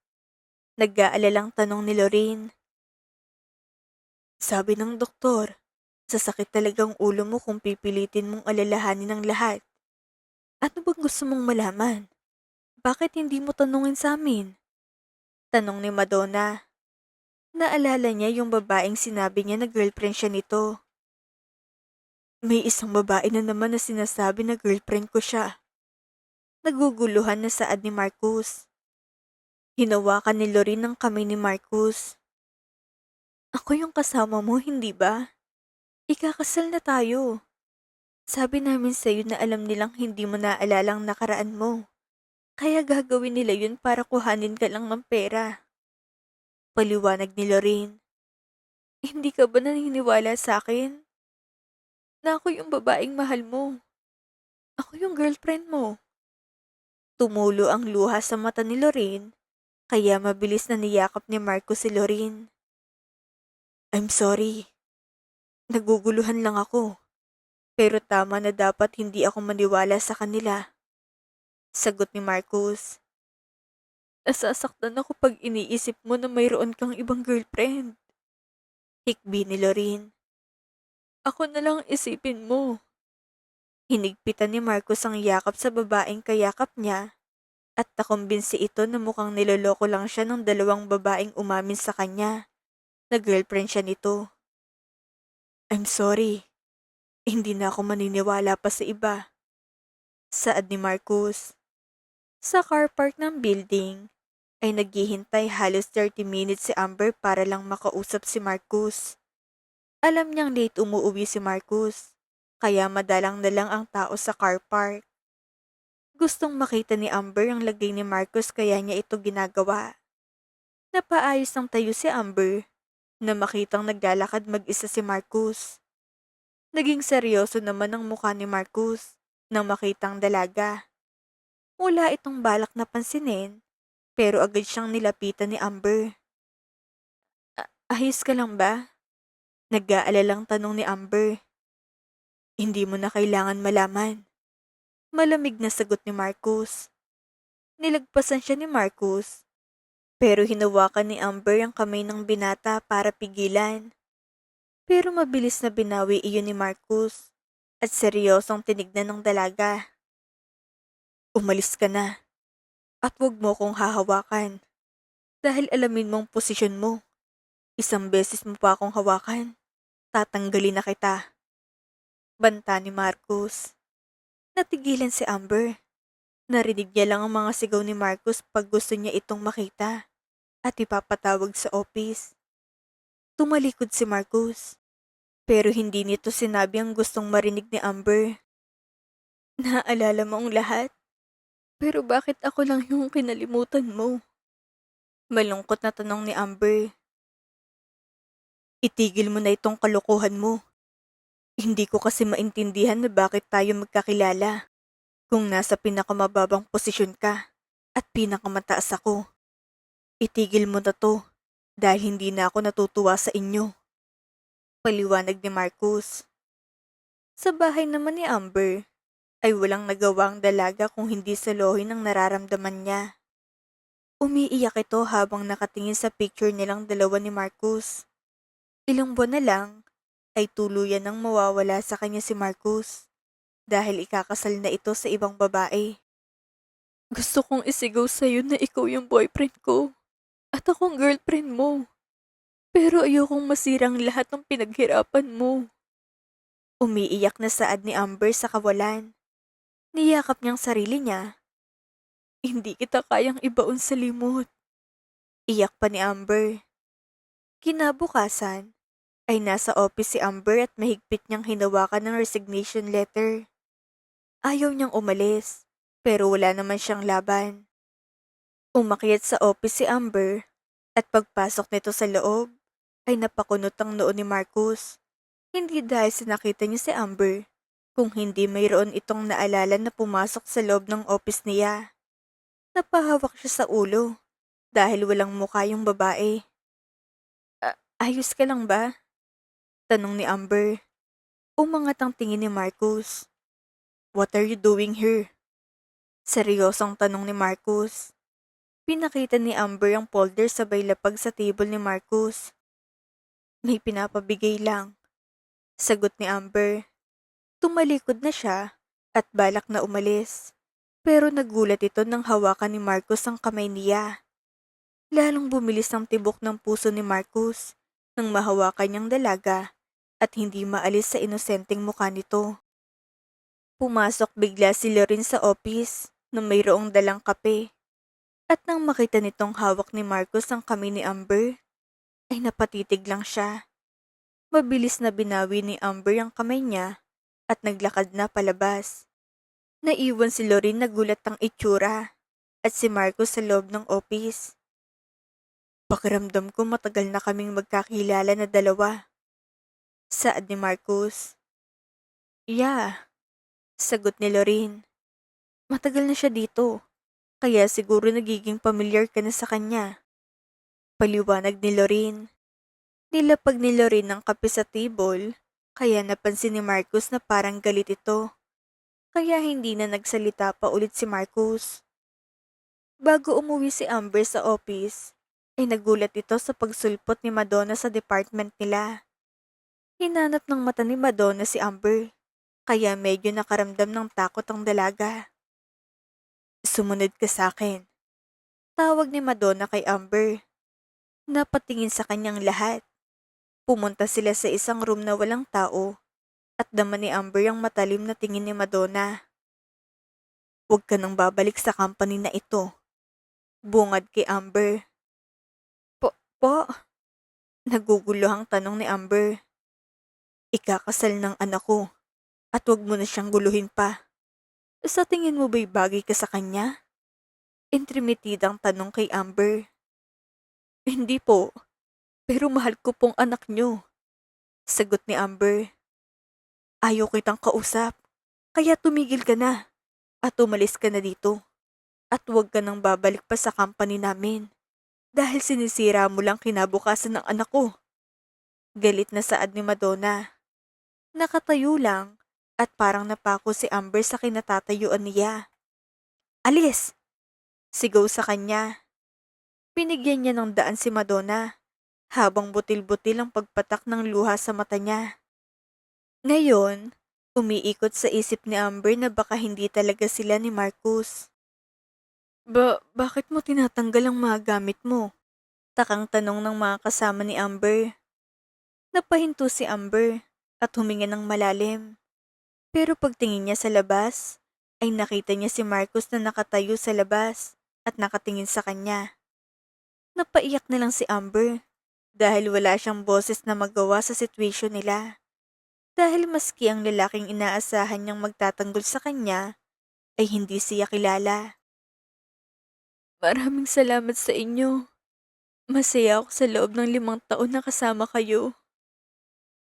[SPEAKER 1] Nag-aalalang tanong ni Lorene. Sabi ng doktor, sasakit talagang ulo mo kung pipilitin mong alalahanin ang lahat. Ano bang gusto mong malaman? Bakit hindi mo tanungin sa amin? Tanong ni Madonna. Naalala niya yung babaeng sinabi niya na girlfriend siya nito. May isang babae na naman na sinasabi na girlfriend ko siya. Naguguluhan na saad ni Marcus. Hinawakan ni Lorene ang kamay ni Marcus. Ako yung kasama mo, hindi ba? Ikakasal na tayo. Sabi namin sa'yo na alam nilang hindi mo naaalala ang nakaraan mo. Kaya gagawin nila yun para kuhanin ka lang ng pera. Paliwanag ni Lorene. Hindi ka ba naniniwala sa akin? Na ako yung babaeng mahal mo. Ako yung girlfriend mo. Tumulo ang luha sa mata ni Lorene, kaya mabilis na niyakap ni Marcus si Lorene. I'm sorry. Naguguluhan lang ako. Pero tama na dapat hindi ako maniwala sa kanila. Sagot ni Marcus. Nasasaktan ako pag iniisip mo na mayroon kang ibang girlfriend. Hikbi ni Lorene. Ako na lang isipin mo. Hinigpitan ni Marcus ang yakap sa babaeng kayakap niya at nakumbinsi ito na mukhang niloloko lang siya ng dalawang babaeng umamin sa kanya na girlfriend siya nito. I'm sorry. Hindi na ako maniniwala pa sa iba. Saad ni Marcus. Sa car park ng building ay naghihintay halos 30 minutes si Amber para lang makausap si Marcus. Alam niyang late umuwi si Marcus, kaya madalang na lang ang tao sa car park. Gustong makita ni Amber ang lagay ni Marcus kaya niya ito ginagawa. Napaayos ng tayo si Amber na makitang naglalakad mag-isa si Marcus. Naging seryoso naman ang mukha ni Marcus nang makitang dalaga. Wala itong balak na pansinin, pero agad siyang nilapitan ni Amber. Ayos ka lang ba? Nag-aalalang tanong ni Amber. Hindi mo na kailangan malaman. Malamig na sagot ni Marcus. Nilagpasan siya ni Marcus, pero hinawakan ni Amber ang kamay ng binata para pigilan. Pero mabilis na binawi iyon ni Marcus at seryosong tinignan ng dalaga. Umalis ka na at huwag mo kong hahawakan dahil alamin mong posisyon mo. Isang beses mo pa akong hawakan, tatanggalin na kita. Banta ni Marcus. Natigilan si Amber. Narinig niya lang ang mga sigaw ni Marcos pag gusto niya itong makita at ipapatawag sa office. Tumalikod si Marcos, pero hindi nito sinabi ang gustong marinig ni Amber. Naaalala mo ang lahat, pero bakit ako lang yung kinalimutan mo? Malungkot na tanong ni Amber. Itigil mo na itong kalokohan mo. Hindi ko kasi maintindihan na bakit tayo magkakilala. Kung nasa pinakamababang posisyon ka at pinakamataas ako. Itigil mo na to dahil hindi na ako natutuwa sa inyo. Paliwanag ni Marcus. Sa bahay naman ni Amber ay walang nagawa ang dalaga kung hindi saluhin ang nararamdaman niya. Umiiyak ito habang nakatingin sa picture nilang dalawa ni Marcus. Ilang buwan na lang ay tuluyan nang mawawala sa kanya si Marcus dahil ikakasal na ito sa ibang babae. Gusto kong isigaw sa'yo na ikaw yung boyfriend ko at akong girlfriend mo. Pero ayokong masirang lahat ng pinaghirapan mo. Umiiyak na saad ni Amber sa kawalan. Niyakap niyang sarili niya. Hindi kita kayang ibaon sa limot. Iyak pa ni Amber. Kinabukasan ay nasa office si Amber at mahigpit niyang hinawakan ng resignation letter. Ayaw niyang umalis, pero wala naman siyang laban. Umakyat sa office si Amber at pagpasok nito sa loob ay napakunot ang noo ni Marcus. Hindi dahil sa nakita niya si Amber, kung hindi mayroon itong naalala na pumasok sa loob ng office niya. Napahawak siya sa ulo dahil walang mukha yung babae. Ayos ka lang ba? Tanong ni Amber. Umangat ang tingin ni Marcus. What are you doing here? Seryosong tanong ni Marcus. Pinakita ni Amber ang folder sabay lapag sa table ni Marcus. May pinapabigay lang. Sagot ni Amber. Tumalikod na siya at balak na umalis. Pero nagulat ito nang hawakan ni Marcus ang kamay niya. Lalong bumilis ang tibok ng puso ni Marcus nang mahawakan niyang dalaga at hindi maalis sa inosenteng mukha nito. Pumasok bigla si Lorin sa office na mayroong dalang kape. At nang makita nitong hawak ni Marcus ang kamay ni Amber, ay napatitig lang siya. Mabilis na binawi ni Amber ang kamay niya at naglakad na palabas. Naiwan si Lorin na gulat ang itsura at si Marcus sa loob ng office. Pakiramdam ko matagal na kaming magkakilala na dalawa. Saad ni Marcus. Yeah, sagot ni Lorin. Matagal na siya dito, kaya siguro nagiging familiar ka na sa kanya. Paliwanag ni Lorin. Nilapag ni Lorin ang kape sa table, kaya napansin ni Marcus na parang galit ito. Kaya hindi na nagsalita pa ulit si Marcus. Bago umuwi si Amber sa office, ay nagulat ito sa pagsulpot ni Madonna sa department nila. Hinanap ng mata ni Madonna si Amber, kaya medyo nakaramdam ng takot ang dalaga. Sumunod ka sa akin. Tawag ni Madonna kay Amber. Napatingin sa kanyang lahat. Pumunta sila sa isang room na walang tao at dama ni Amber ang matalim na tingin ni Madonna. Huwag ka nang babalik sa company na ito. Bungad kay Amber. Po? Naguguluhang tanong ni Amber. Ikakasal ng anak ko at huwag mo na siyang guluhin pa. Sa tingin mo ba'y bagay ka sa kanya? Intrimitidang tanong kay Amber. Hindi po, pero mahal ko pong anak niyo. Sagot ni Amber. Ayaw kitang kausap, kaya tumigil ka na at umalis ka na dito. At huwag ka nang babalik pa sa company namin dahil sinisira mo lang kinabukasan ng anak ko. Galit na saad ni Madonna. Nakatayo lang at parang napako si Amber sa kinatatayuan niya. Alis! Sigaw sa kanya. Binigyan niya ng daan si Madonna habang butil-butil ang pagpatak ng luha sa mata niya. Ngayon, umiikot sa isip ni Amber na baka hindi talaga sila ni Marcus. Bakit mo tinatanggal ang mga gamit mo? Takang tanong ng mga kasama ni Amber. Napahinto si Amber at huminga ng malalim. Pero pagtingin niya sa labas, ay nakita niya si Marcus na nakatayo sa labas at nakatingin sa kanya. Napaiyak na lang si Amber dahil wala siyang boses na magawa sa sitwasyon nila. Dahil maski ang lalaking inaasahan niyang magtatanggol sa kanya ay hindi siya kilala. Maraming salamat sa inyo. Masaya ako sa loob ng 5 taon na kasama kayo.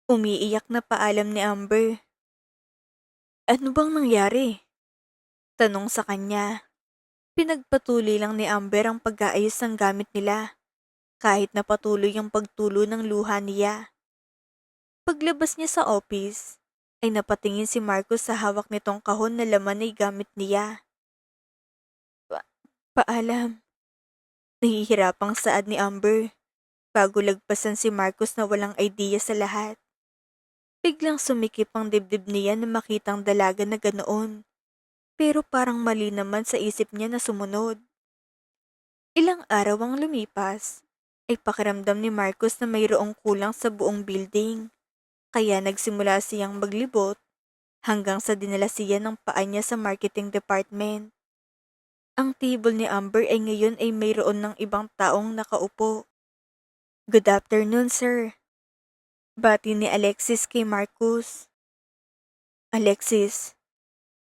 [SPEAKER 1] Umiiyak na paalam ni Amber. Ano bang nangyari? Tanong sa kanya. Pinagpatuloy lang ni Amber ang pag-aayos ng gamit nila, kahit na patuloy ang pagtulo ng luha niya. Paglabas niya sa office, ay napatingin si Marcus sa hawak nitong kahon na laman ay gamit niya. Paalam. Nahihirapang saad ni Amber, bago lagpasan si Marcus na walang idea sa lahat. Biglang sumikip ang dibdib niya na makitang dalaga na ganoon. Pero parang mali naman sa isip niya na sumunod. Ilang araw ang lumipas, ay pakiramdam ni Marcus na mayroong kulang sa buong building. Kaya nagsimula siyang maglibot hanggang sa dinala siya ng paa niya sa marketing department. Ang table ni Amber ay ngayon ay mayroon ng ibang taong nakaupo. Good afternoon, sir. Bati ni Alexis kay Marcus. Alexis,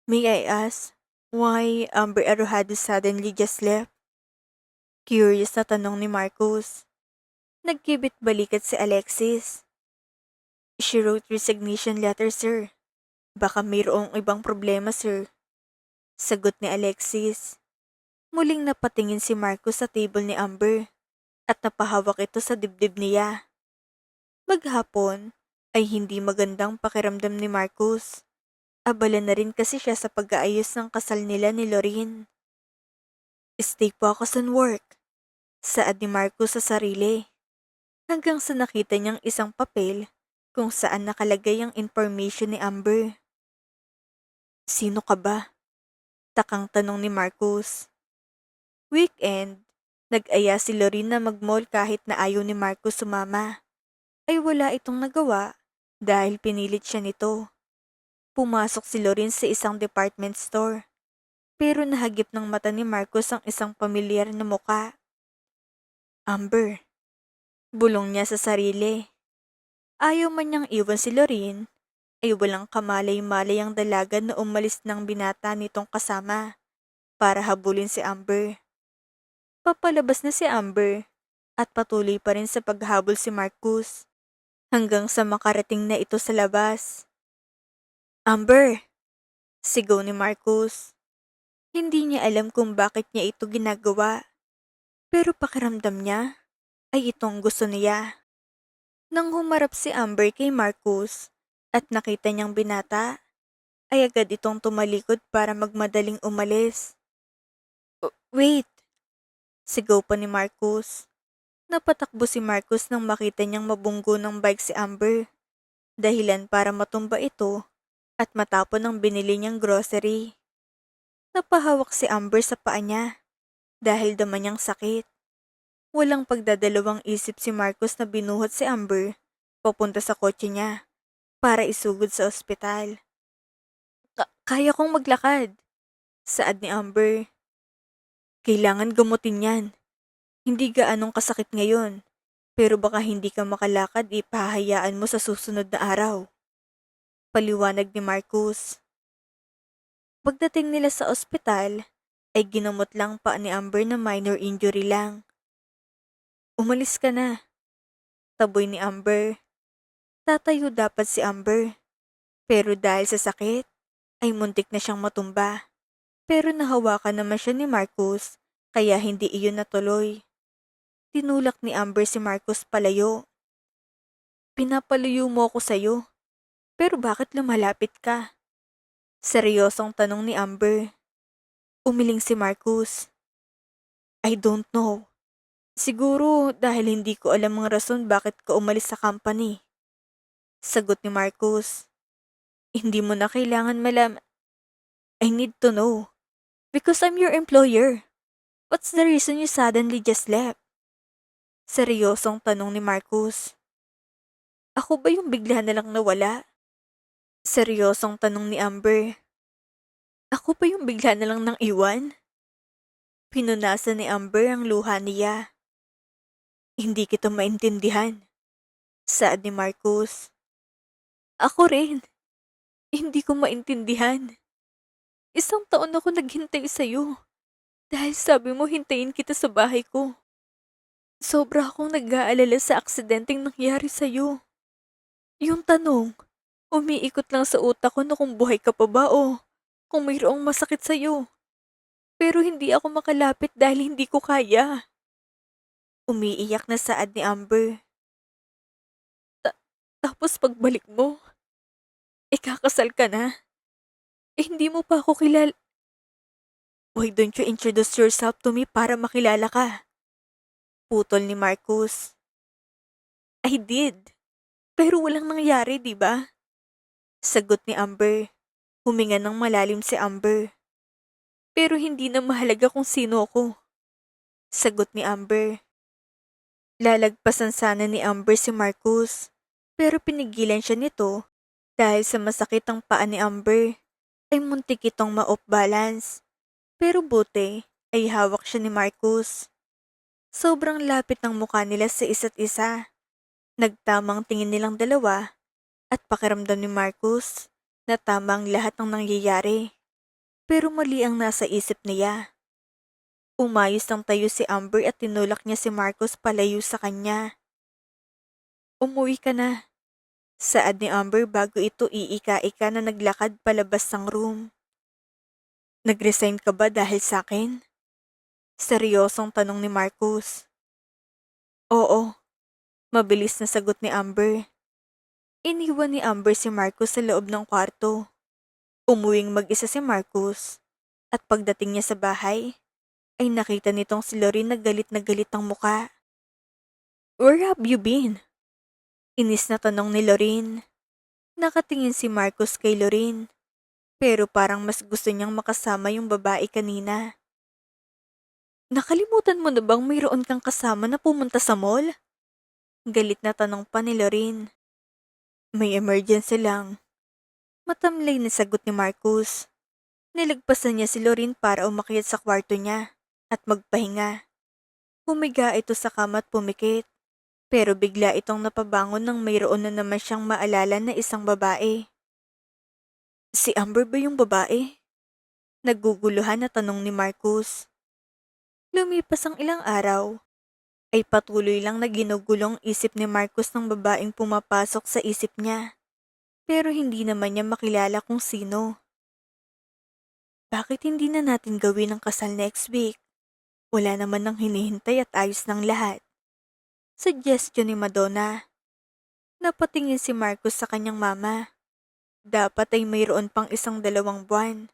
[SPEAKER 1] may I ask why Amber Arrojado suddenly just left? Curious na tanong ni Marcus. Nagkibit balikat si Alexis. She wrote resignation letter, sir. Baka mayroong ibang problema, sir. Sagot ni Alexis. Muling napatingin si Marcus sa table ni Amber at napahawak ito sa dibdib niya. Maghapon ay hindi magandang pakiramdam ni Marcus. Abala na rin kasi siya sa pag-aayos ng kasal nila ni Lorraine. Stay focused on work, saad ni Marcus sa sarili. Hanggang sa nakita niyang isang papel kung saan nakalagay ang information ni Amber. Sino ka ba? Takang tanong ni Marcus. Weekend, nag-aya si Lorraine na mag-mall kahit na ayaw ni Marcus sumama. Ay wala itong nagawa dahil pinilit siya nito. Pumasok si Lorraine sa isang department store. Pero nahagip ng mata ni Marcus ang isang pamilyar na muka. Amber. Bulong niya sa sarili. Ayaw man niyang iwan si Lorraine, ay walang kamalay-malay ang dalaga na umalis ng binata nitong kasama para habulin si Amber. Papalabas na si Amber at patuloy pa rin sa paghabol si Marcus hanggang sa makarating na ito sa labas. Amber! Sigaw ni Marcus. Hindi niya alam kung bakit niya ito ginagawa, pero pakiramdam niya ay itong gusto niya. Nang humarap si Amber kay Marcus at nakita niyang binata, ay agad itong tumalikod para magmadaling umalis. Wait! Sigaw pa ni Marcus. Napatakbo si Marcus nang makita niyang mabunggo ng bike si Amber. Dahilan para matumba ito at matapon ang binili niyang grocery. Napahawak si Amber sa paa niya dahil dama niyang sakit. Walang pagdadalawang isip si Marcus na binuhat si Amber papunta sa kotse niya para isugod sa ospital. Kaya kong maglakad, saad ni Amber. Kailangan gamutin yan. Hindi gaanong kasakit ngayon, pero baka hindi ka makalakad ipahayaan mo sa susunod na araw. Paliwanag ni Marcus. Pagdating nila sa ospital, ay ginamot lang pa ni Amber na minor injury lang. Umalis ka na, taboy ni Amber. Tatayo dapat si Amber, pero dahil sa sakit, ay muntik na siyang matumba. Pero nahawakan naman siya ni Marcus, kaya hindi iyon natuloy. Tinulak ni Amber si Marcus palayo. Pinapalayo mo ako sa'yo, pero bakit lumalapit ka? Seryosong tanong ni Amber. Umiling si Marcus. I don't know. Siguro dahil hindi ko alam ang rason bakit ka umalis sa company. Sagot ni Marcus. Hindi mo na kailangan malaman. I need to know. Because I'm your employer. What's the reason you suddenly just left? Seryosong tanong ni Marcus. Ako ba yung bigla na lang nawala? Seryosong tanong ni Amber. Ako pa yung bigla na lang nang iwan? Pinunasan ni Amber ang luha niya. Hindi kita maintindihan, saad ni Marcus. Ako rin, hindi ko maintindihan. 1 taon ako naghintay sa'yo dahil sabi mo hintayin kita sa bahay ko. Sobra akong nag-aalala sa aksidenteng nangyari sa'yo. Yung tanong, umiikot lang sa utak ko na kung buhay ka pa ba o kung mayroong masakit sa'yo. Pero hindi ako makalapit dahil hindi ko kaya. Umiiyak na saad ni Amber. Tapos pagbalik mo, ikakasal ka na. Hindi mo pa ako kilala. Why don't you introduce yourself to me para makilala ka? Putol ni Marcus. I did. Pero walang nangyari, di ba? Sagot ni Amber. Huminga ng malalim si Amber. Pero hindi na mahalaga kung sino ako. Sagot ni Amber. Lalagpasan sana ni Amber si Marcus. Pero pinigilan siya nito dahil sa masakit ang paa ni Amber ay muntik itong ma-off balance. Pero buti ay hawak siya ni Marcus. Sobrang lapit ng mukha nila sa isa't isa. Nagtamang tingin nilang dalawa at pakiramdam ni Marcus na tama ang lahat ng nangyayari. Pero mali ang nasa isip niya. Umayos ng tayo si Amber at tinulak niya si Marcus palayo sa kanya. Umuwi ka na, saad ni Amber bago ito iika-ika na naglakad palabas ng room. Nag-resign ka ba dahil sa akin? Seryosong tanong ni Marcus. Oo, mabilis na sagot ni Amber. Iniwan ni Amber si Marcus sa loob ng kwarto. Umuwing mag-isa si Marcus at pagdating niya sa bahay, ay nakita nitong si Lorin na galit ang muka. Where have you been? Inis na tanong ni Lorin. Nakatingin si Marcus kay Lorin, pero parang mas gusto niyang makasama yung babae kanina. Nakalimutan mo na bang mayroon kang kasama na pumunta sa mall? Galit na tanong pa ni Lorin. May emergency lang. Matamlay na sagot ni Marcus. Nilagpasan niya si Lorin para umakyat sa kwarto niya at magpahinga. Humiga ito sa kama at pumikit. Pero bigla itong napabangon nang mayroon na naman siyang maalala na isang babae. Si Amber ba yung babae? Naguguluhan na tanong ni Marcus. Lumipas ang ilang araw, ay patuloy lang na ginugulong isip ni Marcus ng babaeng pumapasok sa isip niya. Pero hindi naman niya makilala kung sino. Bakit hindi na natin gawin ang kasal next week? Wala naman nang hinihintay at ayos ng lahat. Suggestion ni Madonna. Napatingin si Marcus sa kanyang mama. Dapat ay mayroon pang 1-2 buwan.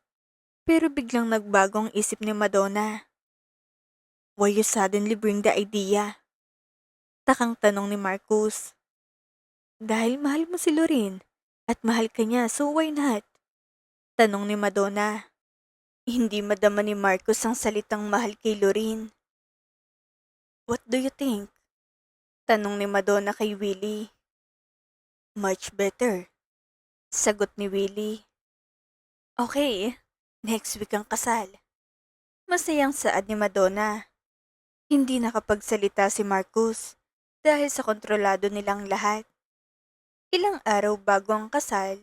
[SPEAKER 1] Pero biglang nagbago ang isip ni Madonna. Why you suddenly bring the idea? Takang tanong ni Marcus. Dahil mahal mo si Lorin at mahal ka niya, so why not? Tanong ni Madonna. Hindi madama ni Marcus ang salitang mahal kay Lorin. What do you think? Tanong ni Madonna kay Willie. Much better, sagot ni Willie. Okay, next week ang kasal. Masayang saad ni Madonna. Hindi nakapagsalita si Marcus dahil sa kontrolado nilang lahat. Ilang araw bago ang kasal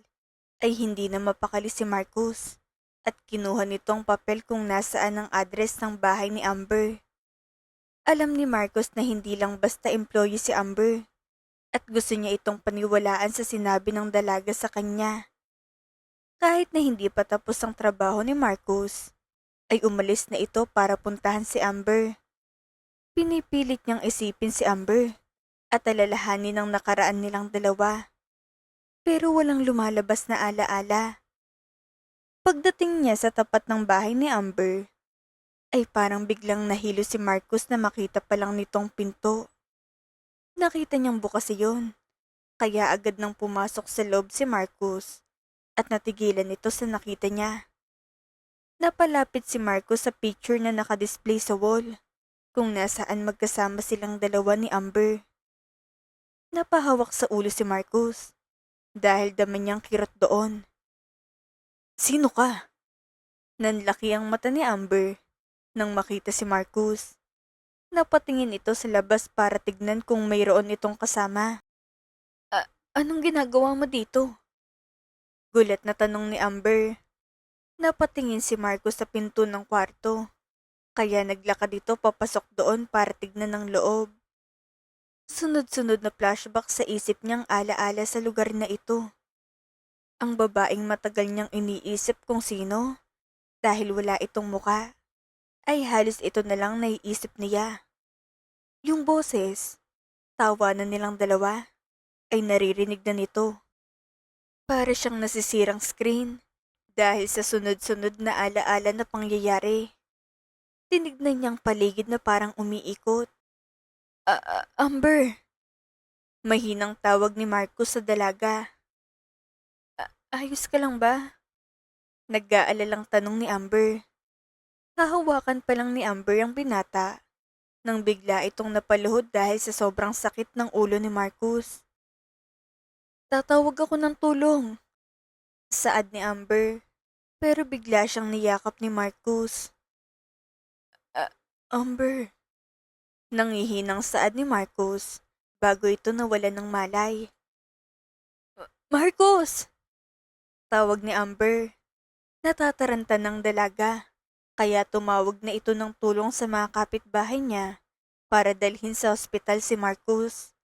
[SPEAKER 1] ay hindi na mapakali si Marcus at kinuha nitong papel kung nasaan ang address ng bahay ni Amber. Alam ni Marcus na hindi lang basta employee si Amber at gusto niya itong paniwalaan sa sinabi ng dalaga sa kanya. Kahit na hindi pa tapos ang trabaho ni Marcus, ay umalis na ito para puntahan si Amber. Pinipilit niyang isipin si Amber at alalahanin ang nakaraan nilang dalawa. Pero walang lumalabas na alaala. Pagdating niya sa tapat ng bahay ni Amber, ay parang biglang nahilo si Marcus na makita pa lang nitong pinto. Nakita niyang bukas iyon, kaya agad nang pumasok sa loob si Marcus at natigilan ito sa nakita niya. Napalapit si Marcus sa picture na nakadisplay sa wall, kung nasaan magkasama silang dalawa ni Amber. Napahawak sa ulo si Marcus dahil dama niyang kirot doon. Sino ka? Nanlaki ang mata ni Amber nang makita si Marcus. Napatingin ito sa labas para tignan kung mayroon itong kasama. Anong ginagawa mo dito? Gulat na tanong ni Amber. Napatingin si Marcus sa pinto ng kwarto, kaya naglakad ito papasok doon para tignan ng loob. Sunod-sunod na flashback sa isip niyang alaala sa lugar na ito. Ang babaeng matagal niyang iniisip kung sino, dahil wala itong muka, ay halos ito na lang naiisip niya. Yung boses, tawanan nilang dalawa, ay naririnig na nito. Para siyang nasisirang screen dahil sa sunod-sunod na alaala na pangyayari. Tinignan niyang paligid na parang umiikot. Amber! Mahinang tawag ni Marcus sa dalaga. Ayos ka lang ba? Nag-aalalang tanong ni Amber. Hahawakan pa lang ni Amber ang binata nang bigla itong napaluhod dahil sa sobrang sakit ng ulo ni Marcus. Tatawag ako ng tulong. Saad ni Amber, pero bigla siyang niyakap ni Marcus. Amber. Nangihinang saad ni Marcus bago ito nawalan ng malay. Marcus! Tawag ni Amber. Natataranta ng dalaga, kaya tumawag na ito ng tulong sa mga kapitbahay niya para dalhin sa ospital si Marcus.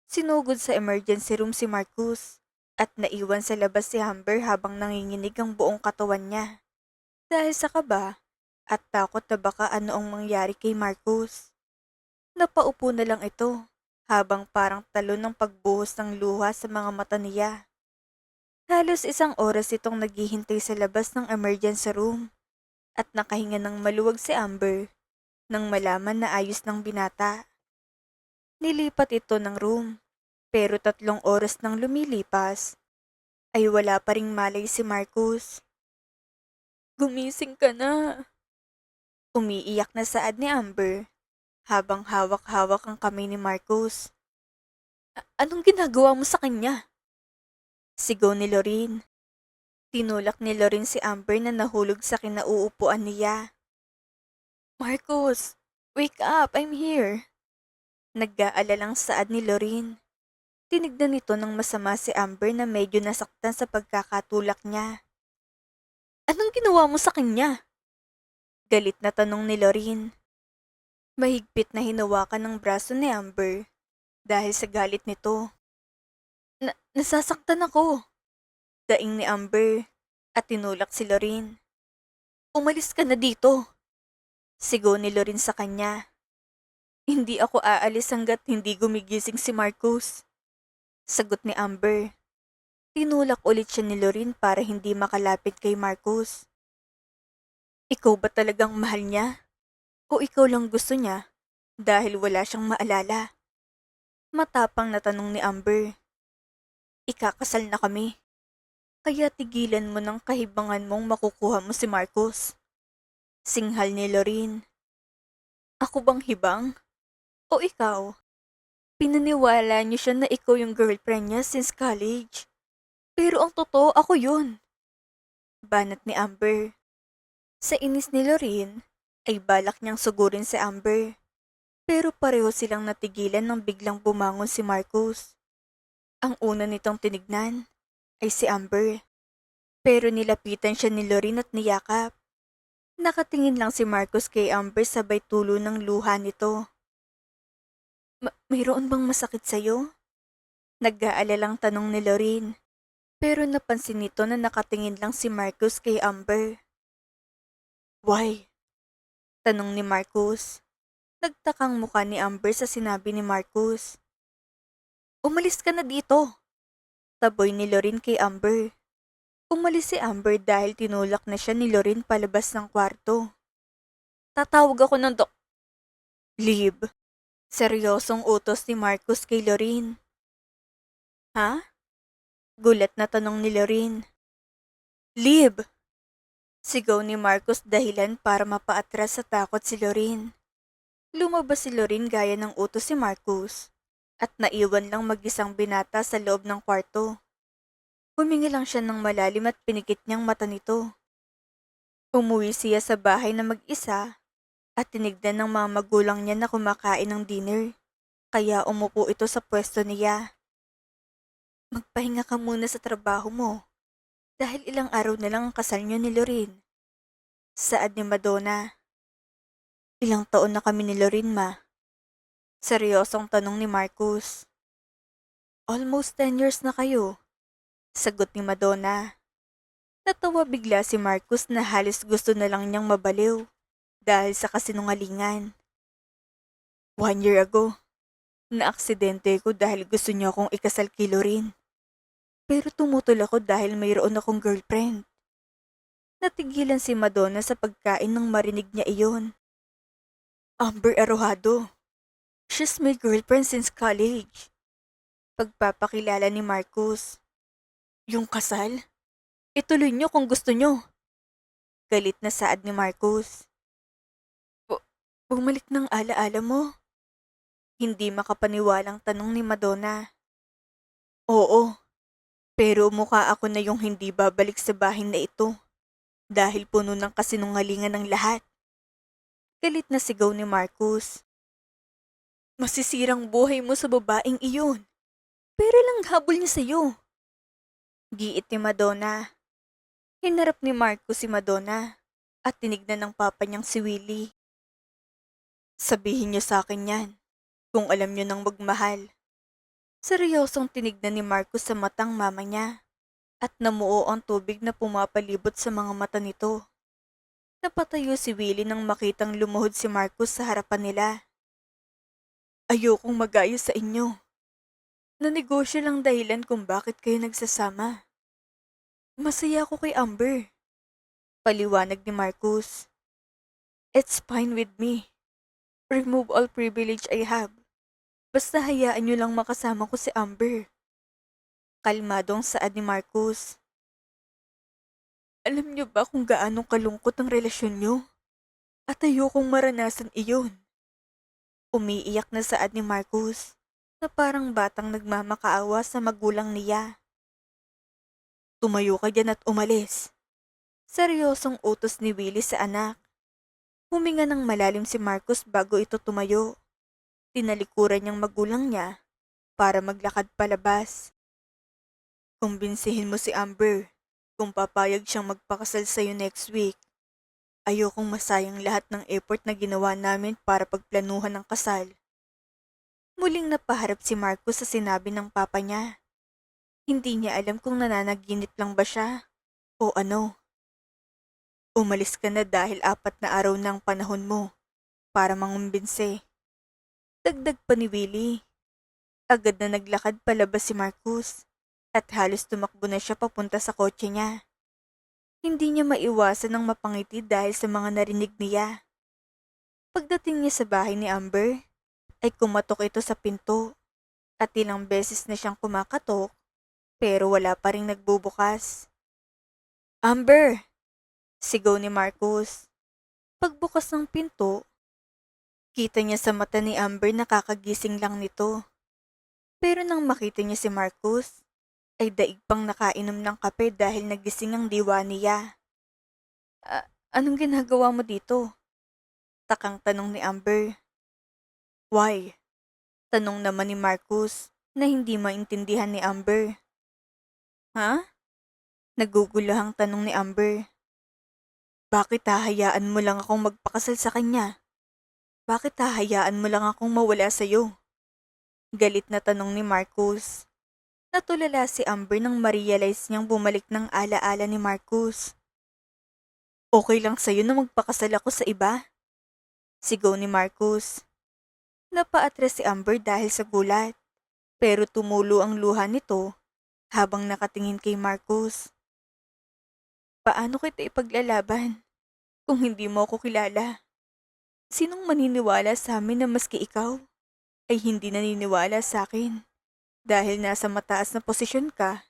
[SPEAKER 1] Sinugod sa emergency room si Marcus at naiwan sa labas si Amber habang nanginginig ang buong katawan niya. Dahil sa kaba at takot na baka ano ang mangyari kay Marcus. Napaupo na lang ito habang parang talon ng pagbuhos ng luha sa mga mata niya. Halos 1 oras itong naghihintay sa labas ng emergency room at nakahinga ng maluwag si Amber nang malaman na ayos ng binata. Nilipat ito ng room pero 3 oras nang lumilipas ay wala pa ring malay si Marcus. Gumising ka na. Umiiyak na saad ni Amber habang hawak-hawak ang kamay ni Marcus. Anong ginagawa mo sa kanya? Sigaw ni Lorene. Tinulak ni Lorene si Amber na nahulog sa kinauupuan niya. Marcus, wake up, I'm here. Nag-aalalang saad ni Lorene. Tinignan nito ng masama si Amber na medyo nasaktan sa pagkakatulak niya. Anong ginawa mo sa kanya? Galit na tanong ni Lorene. Mahigpit na hinawakan ng braso ni Amber dahil sa galit nito. Nasasaktan ako. Daing ni Amber at tinulak si Lorene. Umalis ka na dito. Sigaw ni Lorene sa kanya. Hindi ako aalis hanggat hindi gumigising si Marcus. Sagot ni Amber. Tinulak ulit siya ni Lorene para hindi makalapit kay Marcus. Ikaw ba talagang mahal niya? O ikaw lang gusto niya dahil wala siyang maalala? Matapang na tanong ni Amber. Ikakasal na kami. Kaya tigilan mo ng kahibangan mong makukuha mo si Marcus. Singhal ni Lorene. Ako bang hibang? O ikaw? Pinaniwala niyo siya na ikaw yung girlfriend niya since college. Pero ang totoo ako yun. Banat ni Amber. Sa inis ni Lorene, ay balak niyang sugurin si Amber. Pero pareho silang natigilan nang biglang bumangon si Marcus. Ang una nitong tinignan ay si Amber. Pero nilapitan siya ni Lorene at niyakap. Nakatingin lang si Marcus kay Amber sabay tulo ng luha nito. Mayroon bang masakit sa'yo? Nag-aalalang tanong ni Lorene. Pero napansin nito na nakatingin lang si Marcus kay Amber. Why? Tanong ni Marcus. Nagtakang mukha ni Amber sa sinabi ni Marcus. Umalis ka na dito. Taboy ni Lorene kay Amber. Umalis si Amber dahil tinulak na siya ni Lorene palabas ng kwarto. Tatawag ako ng Leave. Seryosong utos ni Marcus kay Lorene. Ha? Gulat na tanong ni Lorene. Leave! Sigaw ni Marcus dahilan para mapaatras sa takot si Lorene. Lumabas si Lorene gaya ng utos si Marcus at naiwan lang mag-isang binata sa loob ng kwarto. Humingi lang siya ng malalim at pinikit niyang mata nito. Umuwi siya sa bahay na mag-isa at tinignan ng mga magulang niya na kumakain ng dinner. Kaya umupo ito sa pwesto niya. Magpahinga ka muna sa trabaho mo dahil ilang araw na lang ang kasal niyo ni Lorin. Saad ni Madonna. Ilang taon na kami ni Lorin, ma? Seryosong tanong ni Marcus. Almost 10 years na kayo, sagot ni Madonna. Natawa bigla si Marcus na halos gusto na lang niyang mabaliw dahil sa kasinungalingan. 1 year ago, naaksidente ko dahil gusto niya akong ikasal kay Lorin. Pero tumutol ako dahil mayroon akong girlfriend. Natigilan si Madonna sa pagkain nang marinig niya iyon. Amber Arojado. She's my girlfriend since college. Pagpapakilala ni Marcus. Yung kasal? Ituloy niyo kung gusto niyo. Galit na saad ni Marcus. Bumalik ng alaala mo? Hindi makapaniwalang tanong ni Madonna. Oo, pero mukha ako na yung hindi babalik sa bahay na ito dahil puno ng kasinungalingan ng lahat. Galit na sigaw ni Marcus. Masisirang buhay mo sa babaeng iyon. Pero lang habol niya sa'yo. Giit ni Madonna. Hinarap ni Marcus si Madonna at tinignan ng papa niyang si Willie. Sabihin niyo sa akin yan kung alam niyo nang magmahal. Seryosong tinignan ni Marcus sa matang mama niya at namuo ang tubig na pumapalibot sa mga mata nito. Napatayo si Willie nang makitang lumuhod si Marcus sa harapan nila. Ayokong magayos sa inyo. Nanegosyo lang dahilan kung bakit kayo nagsasama. Masaya ako kay Amber. Paliwanag ni Marcus. It's fine with me. Remove all privilege I have. Basta hayaan niyo lang makasama ko si Amber. Kalmadong saad ni Marcus. Alam niyo ba kung gaano kalungkot ang relasyon niyo? At ayokong maranasan iyon. Umiiyak na saad ni Marcus na parang batang nagmamakaawa sa magulang niya. Tumayo ka dyan at umalis. Seryosong utos ni Willie sa anak. Huminga ng malalim si Marcus bago ito tumayo. Tinalikuran niyang magulang niya para maglakad palabas. Kumbinsihin mo si Amber kung papayag siyang magpakasal sa'yo next week. Ayokong masayang lahat ng effort na ginawa namin para pagplanuhan ng kasal. Muling napaharap si Marcus sa sinabi ng papa niya. Hindi niya alam kung nananaginip lang ba siya o ano. Umalis ka na dahil 4 na araw na ang panahon mo para mangumbinse. Dagdag pa ni Willie. Agad na naglakad palabas si Marcus at halos tumakbo na siya papunta sa kotse niya. Hindi niya maiwasan ng mapangiti dahil sa mga narinig niya. Pagdating niya sa bahay ni Amber, ay kumatok ito sa pinto at ilang beses na siyang kumakatok pero wala pa ring nagbubukas. Amber! Sigaw ni Marcus. Pagbukas ng pinto, kita niya sa mata ni Amber na kakagising lang nito. Pero nang makita niya si Marcus, ay daig pang nakainom ng kape dahil nagising ang diwa niya. Anong ginagawa mo dito? Takang tanong ni Amber. Why? Tanong naman ni Marcus na hindi maintindihan ni Amber. Ha? Naguguluhang tanong ni Amber. Bakit hahayaan mo lang akong magpakasal sa kanya? Bakit hahayaan mo lang akong mawala sa'yo? Galit na tanong ni Marcus. Natulala si Amber nang ma-realize niyang bumalik ng alaala ni Marcus. Okay lang sa'yo na magpakasal ako sa iba? Sigaw ni Marcus. Napaatras si Amber dahil sa gulat, pero tumulo ang luha nito habang nakatingin kay Marcus. Paano kita ipaglalaban kung hindi mo ako kilala? Sinong maniniwala sa amin na maski ikaw ay hindi naniniwala sa akin? Dahil nasa mataas na posisyon ka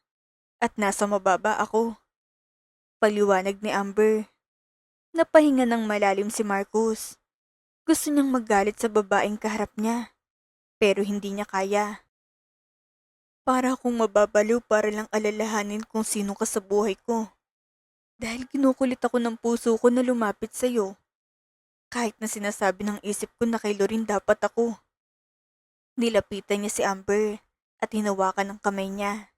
[SPEAKER 1] at nasa mababa ako. Paliwanag ni Amber. Napahinga ng malalim si Marcus. Gusto niyang magalit sa babaeng kaharap niya, pero hindi niya kaya. Para akong mababaliw para lang alalahanin kung sino ka sa buhay ko. Dahil kinukulit ako ng puso ko na lumapit sa'yo. Kahit na sinasabi ng isip ko na kay Lorin dapat ako. Nilapitan niya si Amber at hinawakan ng kamay niya.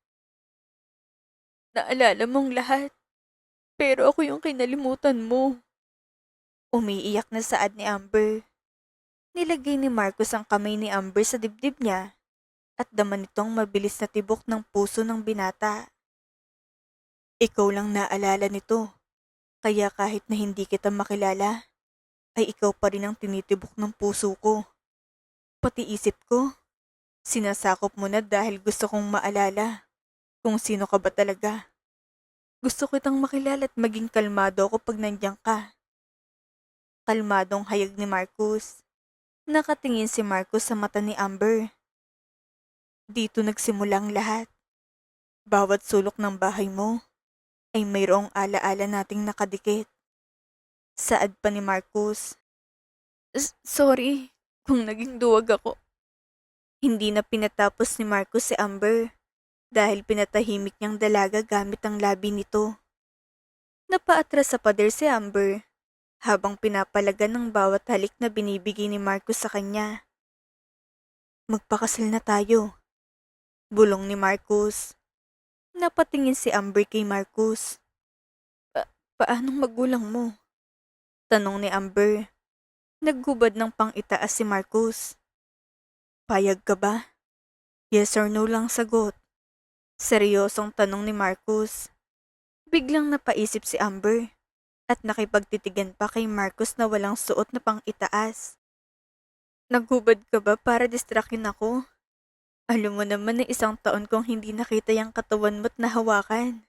[SPEAKER 1] Naalala mong lahat, pero ako yung kinalimutan mo. Umiiyak na saad ni Amber. Nilagay ni Marcos ang kamay ni Amber sa dibdib niya at daman nitong mabilis na tibok ng puso ng binata. Ikaw lang naalala nito, kaya kahit na hindi kita makilala, ay ikaw pa rin ang tinitibok ng puso ko. Pati isip ko, sinasakop mo na dahil gusto kong maalala kung sino ka ba talaga. Gusto kitang makilala at maging kalmado ako pag nandiyan ka. Kalmadong hayag ni Marcus. Nakatingin si Marcus sa mata ni Amber. Dito nagsimula ang lahat. Bawat sulok ng bahay mo ay mayroong alaala nating nakadikit. Saad pa ni Marcus. Sorry kung naging duwag ako. Hindi na pinatapos ni Marcus si Amber dahil pinatahimik niyang dalaga gamit ang labi nito. Napaatras sa pader si Amber habang pinapalagan ng bawat halik na binibigay ni Marcus sa kanya. Magpakasal na tayo, bulong ni Marcus. Napatingin si Amber kay Marcus. Paanong magulang mo? Tanong ni Amber. Naggubad ng pang-itaas si Marcus. Payag ka ba? Yes or no lang sagot. Seryosong tanong ni Marcus. Biglang napaisip si Amber at nakipagtitigan pa kay Marcus na walang suot na pang-itaas. Naghubad ka ba para distrakin ako? Alam mo naman na 1 taon kong hindi nakita yung katawan mo't nahawakan.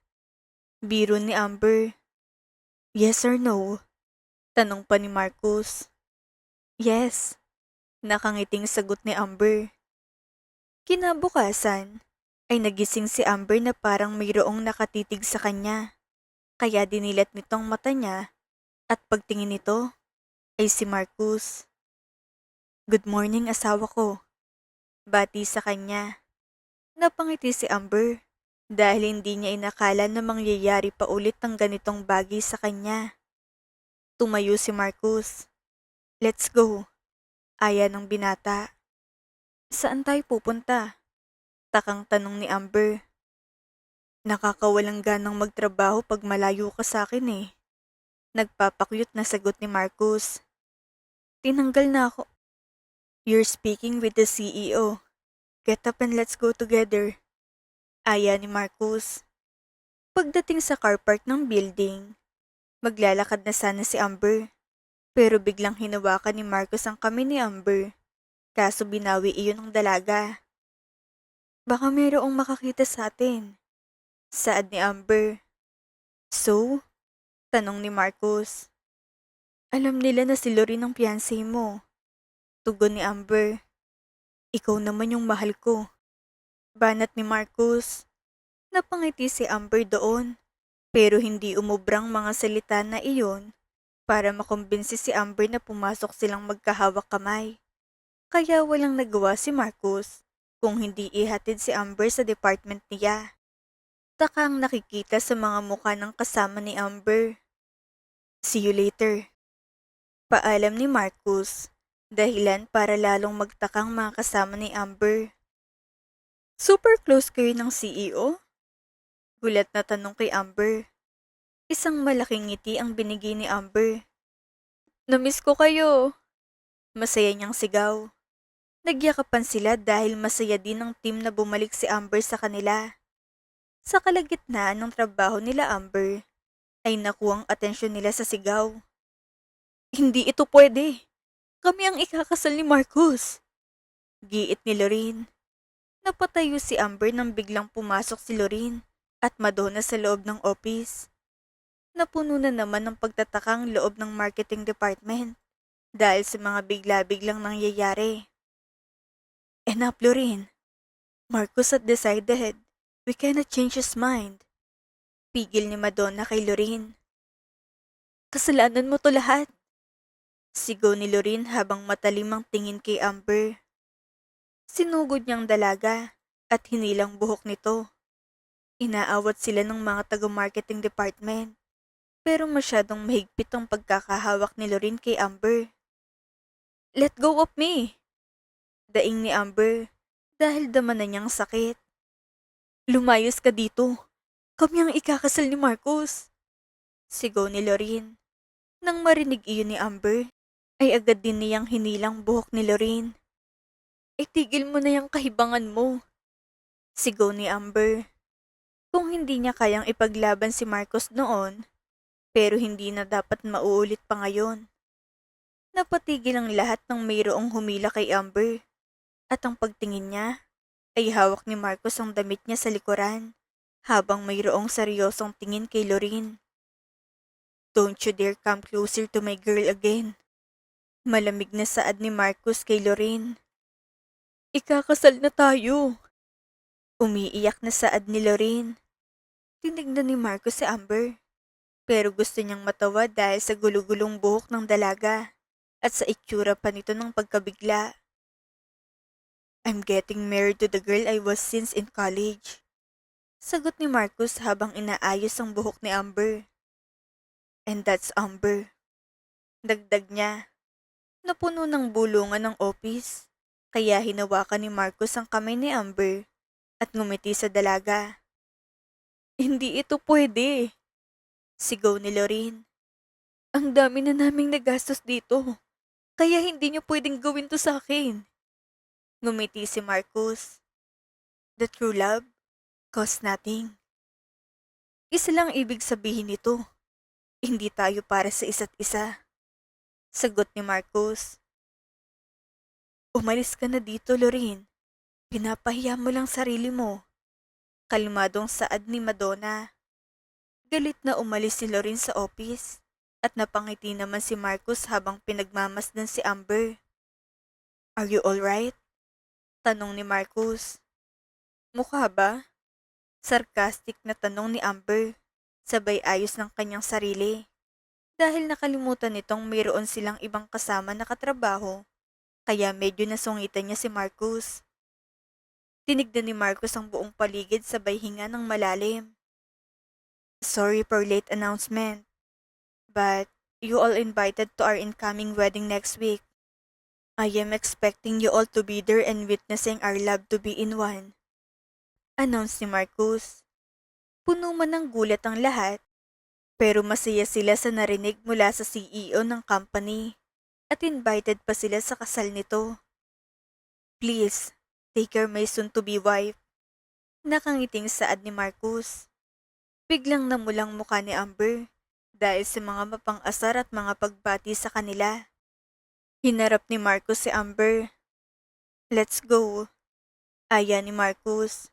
[SPEAKER 1] Biro ni Amber. Yes or no? Tanong pa ni Marcus. Yes. Nakangiting sagot ni Amber. Kinabukasan ay nagising si Amber na parang mayroong nakatitig sa kanya. Kaya dinilat nitong mata niya at pagtingin nito ay si Marcus. Good morning asawa ko. Bati sa kanya. Napangiti si Amber dahil hindi niya inakala na mangyayari pa ulit ang ganitong bagay sa kanya. Tumayo si Marcus. Let's go. Aya ng binata. Saan tayo pupunta? Takang tanong ni Amber. Nakakawalang ganang magtrabaho pag malayo ka sa akin eh. Nagpapakyut na sagot ni Marcus. Tinanggal na ako. You're speaking with the CEO. Get up and let's go together. Aya ni Marcus. Pagdating sa car park ng building, maglalakad na sana si Amber. Pero biglang hinawakan ni Marcus ang kamay ni Amber. Kaso binawi iyon ng dalaga. Baka mayroong makakita sa atin. Saad ni Amber. So? Tanong ni Marcus. Alam nila na si Lorin ang fiancé mo. Tugon ni Amber. Ikaw naman yung mahal ko. Banat ni Marcus. Napangiti si Amber doon. Pero hindi umubrang mga salita na iyon para makumbinsi si Amber na pumasok silang magkahawak kamay. Kaya walang nagawa si Marcus kung hindi ihatid si Amber sa department niya. Takang nakikita sa mga mukha ng kasama ni Amber. See you later. Paalam ni Marcus, dahilan para lalong magtakang mga kasama ni Amber. Super close kayo ng CEO? Gulat na tanong kay Amber. Isang malaking ngiti ang binigay ni Amber. Namiss ko kayo. Masaya niyang sigaw. Nagyakapan sila dahil masaya din ang team na bumalik si Amber sa kanila. Sa kalagitnaan ng trabaho nila Amber, ay nakuha ang atensyon nila sa sigaw. Hindi ito pwede. Kami ang ikakasal ni Marcus. Giit ni Lorin. Napatayo si Amber nang biglang pumasok si Lorin at Madonna sa loob ng office. Napuno na naman ng pagtatakang loob ng marketing department dahil sa mga bigla-biglang nangyayari. Enough, Lorin. Marcus had decided. We cannot change his mind. Pigil ni Madonna kay Lorin. Kasalanan mo to lahat. Sigaw ni Lorin habang matalim ang tingin kay Amber. Sinugod niyang dalaga at hinilang buhok nito. Inaawat sila ng mga taga-marketing department. pero masyadong mahigpit ang pagkakahawak ni Lorraine kay Amber. Let go of me! Daing ni Amber dahil dama na niyang sakit. Lumayas ka dito. Kami ang ikakasal ni Marcos. Sigaw ni Lorraine. Nang marinig iyon ni Amber, ay agad din niyang hinilang buhok ni Lorraine. Itigil mo na yung kahibangan mo. Sigaw ni Amber. Kung hindi niya kayang ipaglaban si Marcos noon, pero hindi na dapat mauulit pa ngayon. Napatigil ang lahat ng mayroong humila kay Amber. At ang pagtingin niya, ay hawak ni Marcos ang damit niya sa likuran, habang mayroong seryosong tingin kay Lorraine. Don't you dare come closer to my girl again. Malamig na saad ni Marcos kay Lorraine. Ikakasal na tayo. Umiiyak na saad ni Lorraine. Tinignan ni Marcos si Amber, pero gusto niyang matawa dahil sa gulugulong buhok ng dalaga at sa itsura pa nito ng pagkabigla. I'm getting married to the girl I was since in college. Sagot ni Marcos habang inaayos ang buhok ni Amber. And that's Amber. Dagdag niya. Napuno ng bulungan ng office, kaya hinawakan ni Marcos ang kamay ni Amber at ngumiti sa dalaga. Hindi ito pwede. Sigaw ni Lorraine. Ang dami na naming nagastos dito, kaya hindi niyo pwedeng gawin to sa akin. Ngumiti si Marcos. The true love costs nothing. Isa lang ibig sabihin nito. Hindi tayo para sa isa't isa. Sagot ni Marcos. Umalis ka na dito, Lorraine. Pinapahiya mo lang sarili mo. Kalmadong saad ni Madonna. Galit na umalis si Lorraine sa office at napangiti naman si Marcos habang pinagmamasdan si Amber. Are you alright? Tanong ni Marcos. Mukha ba? Sarcastic na tanong ni Amber, sabay ayos ng kanyang sarili. Dahil nakalimutan nitong mayroon silang ibang kasama na katrabaho, kaya medyo nasungitan niya si Marcos. Tinignan ni Marcos ang buong paligid sabay hinga ng malalim. Sorry for late announcement, but you all invited to our incoming wedding next week. I am expecting you all to be there and witnessing our love to be in one. Announce ni Marcos. Puno man ng gulat ang lahat, pero masaya sila sa narinig mula sa CEO ng company at invited pa sila sa kasal nito. Please, take care my soon-to-be wife. Nakangiting saad ni Marcos. Biglang namulang mukha ni Amber dahil sa mga mapang-asar at mga pagbati sa kanila. Hinarap ni Marcos si Amber. Let's go. Aya ni Marcos.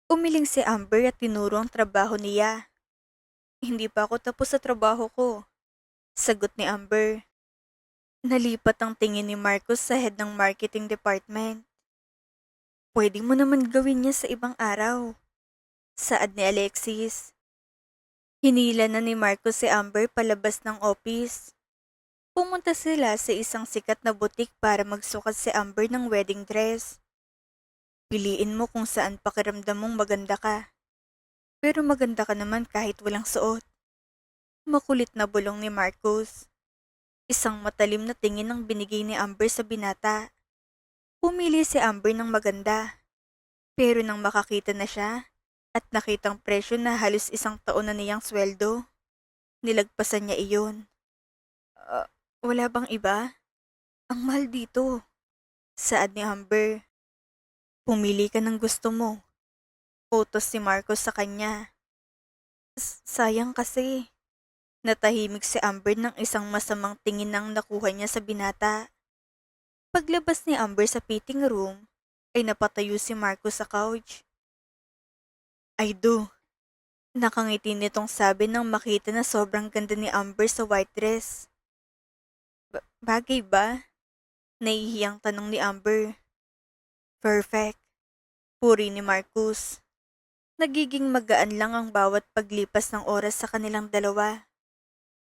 [SPEAKER 1] Umiling si Amber at tinuro ang trabaho niya. Hindi pa ako tapos sa trabaho ko. Sagot ni Amber. Nalipat ang tingin ni Marcos sa head ng marketing department. Pwede mo naman gawin niya sa ibang araw. Saad ni Alexis. Hinila na ni Marcos si Amber palabas ng office. Pumunta sila sa isang sikat na butik para magsukat si Amber ng wedding dress. Piliin mo kung saan pakiramdam mong maganda ka. Pero maganda ka naman kahit walang suot. Makulit na bulong ni Marcos. Isang matalim na tingin ang binigay ni Amber sa binata. Pumili si Amber ng maganda. Pero nang makakita na siya at nakitang presyo na halos 1 taon na niyang sweldo, nilagpasan niya iyon. Wala bang iba? Ang mahal dito. Saad ni Amber. Pumili ka ng gusto mo. Utos si Marcos sa kanya. Sayang kasi. Natahimik si Amber ng isang masamang tingin nang nakuha niya sa binata. Paglabas ni Amber sa fitting room, ay napatayo si Marcos sa couch. I do. Nakangiti nitong sabi nang makita na sobrang ganda ni Amber sa white dress. Bagay ba? Nahihiyang tanong ni Amber. Perfect. Puri ni Marcos. Nagiging magaan lang ang bawat paglipas ng oras sa kanilang dalawa.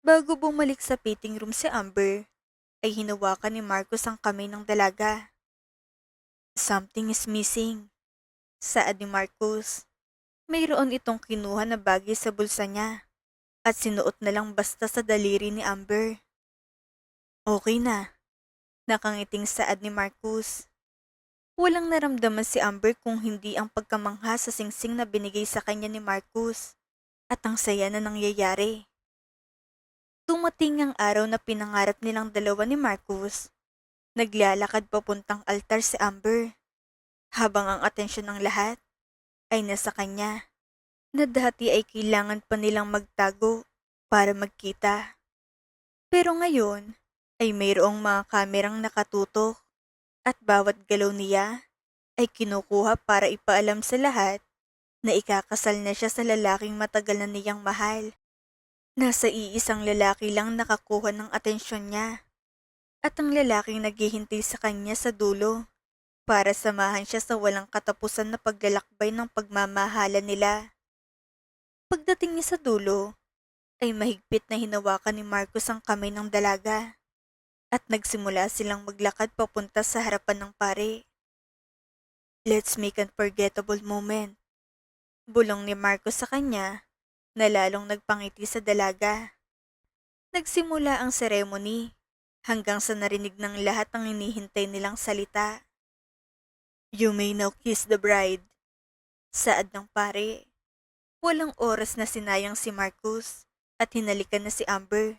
[SPEAKER 1] Bago bumalik sa fitting room si Amber, ay hinawakan ni Marcos ang kamay ng dalaga. Something is missing. Saad ni Marcos. Mayroon itong kinuha na bagay sa bulsa niya. at sinuot na lang basta sa daliri ni Amber. Okay na, nakangiting saad ni Marcus. Walang naramdaman si Amber kung hindi ang pagkamangha sa singsing na binigay sa kanya ni Marcus at ang saya na nangyayari. Dumating ang araw na pinangarap nilang dalawa ni Marcus. Naglalakad papuntang altar si Amber, habang ang atensyon ng lahat ay nasa kanya, na dati ay kailangan pa nilang magtago para magkita. Pero ngayon ay mayroong mga kamerang nakatutok at bawat galaw niya ay kinukuha para ipaalam sa lahat na ikakasal na siya sa lalaking matagal na niyang mahal. Nasa iisang lalaki lang nakakuha ng atensyon niya at ang lalaking naghihintay sa kanya sa dulo para samahan siya sa walang katapusan na paglalakbay ng pagmamahalan nila. Pagdating niya sa dulo, ay mahigpit na hinawakan ni Marcus ang kamay ng dalaga at nagsimula silang maglakad papunta sa harapan ng pare. Let's make an unforgettable moment. Bulong ni Marcus sa kanya na lalong nagpangiti sa dalaga. Nagsimula ang ceremony hanggang sa narinig ng lahat ang hinihintay nilang salita. You may now kiss the bride, saad ng pare. Walang oras na sinayang si Marcus at hinalikan na si Amber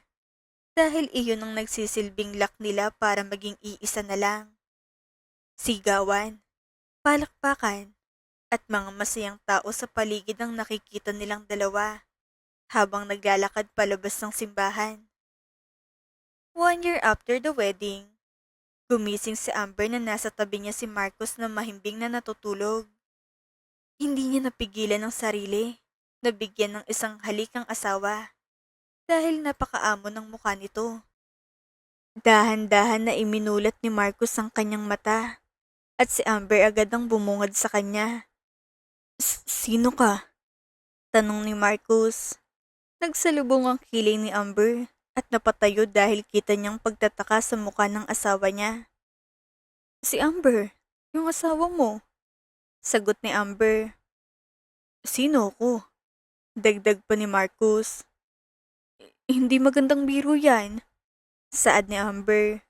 [SPEAKER 1] dahil iyon ang nagsisilbing lock nila para maging iisa na lang. Sigawan, palakpakan, at mga masayang tao sa paligid ang nakikita nilang dalawa habang naglalakad palabas ng simbahan. 1 year after the wedding, gumising si Amber na nasa tabi niya si Marcus na mahimbing na natutulog. Hindi niya napigilan ang sarili na bigyan ng isang halik ang asawa dahil napakaamo ng mukha nito. Dahan-dahan na iminulat ni Marcus ang kanyang mata at si Amber agad ang bumungad sa kanya. Sino ka? Tanong ni Marcus. Nagsalubong ang kiling ni Amber at napatayo dahil kita niyang pagtataka sa mukha ng asawa niya. Si Amber, yung asawa mo. Sagot ni Amber. Sino ko? Dagdag pa ni Marcus. Hindi magandang biro yan, saad ni Amber.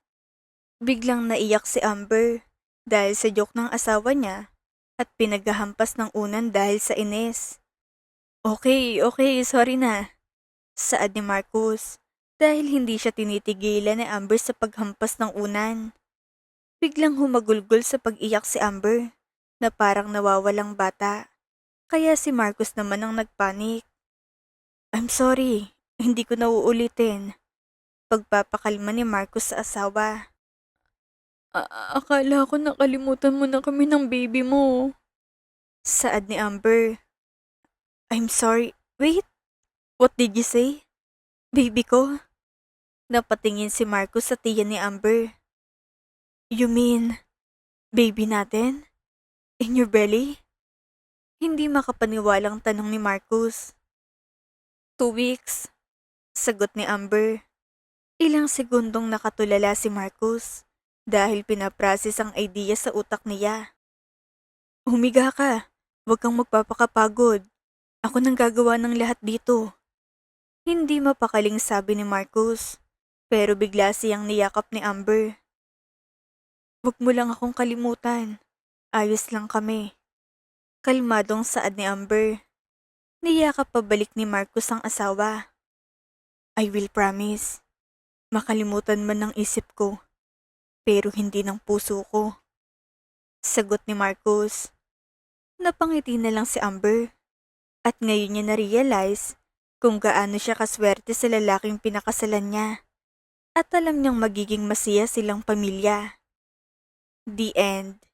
[SPEAKER 1] Biglang naiyak si Amber dahil sa joke ng asawa niya at pinaghahampas ng unan dahil sa inis. Okay, sorry na, saad ni Marcus dahil hindi siya tinitigilan ni Amber sa paghampas ng unan. Biglang humagulgol sa pag-iyak si Amber na parang nawawalang bata, kaya si Marcus naman ang nagpanik. I'm sorry, hindi ko na uulitin. Pagpapakalma ni Marcus sa asawa. Akala ko nakalimutan mo na kami ng baby mo, saad ni Amber. I'm sorry, wait, what did you say? Baby ko? Napatingin si Marcus sa tiyan ni Amber. You mean, baby natin? In your belly? Hindi makapaniwalang tanong ni Marcus. 2 weeks, sagot ni Amber. Ilang segundong nakatulala si Marcus dahil pinaprocess ang idea sa utak niya. Humiga ka, huwag kang magpapakapagod. Ako nang gagawa ng lahat dito. Hindi mapakaling sabi ni Marcus, pero bigla siyang niyakap ni Amber. Huwag mo lang akong kalimutan. Ayos lang kami. Kalmadong saad ni Amber. Niyakap pabalik ni Marcus ang asawa. I will promise. Makalimutan man ng isip ko, pero hindi ng puso ko. Sagot ni Marcus. Napangiti na lang si Amber. At ngayon niya na-realize kung gaano siya kaswerte sa lalaking pinakasalan niya. At alam niyang magiging masaya silang pamilya. The end.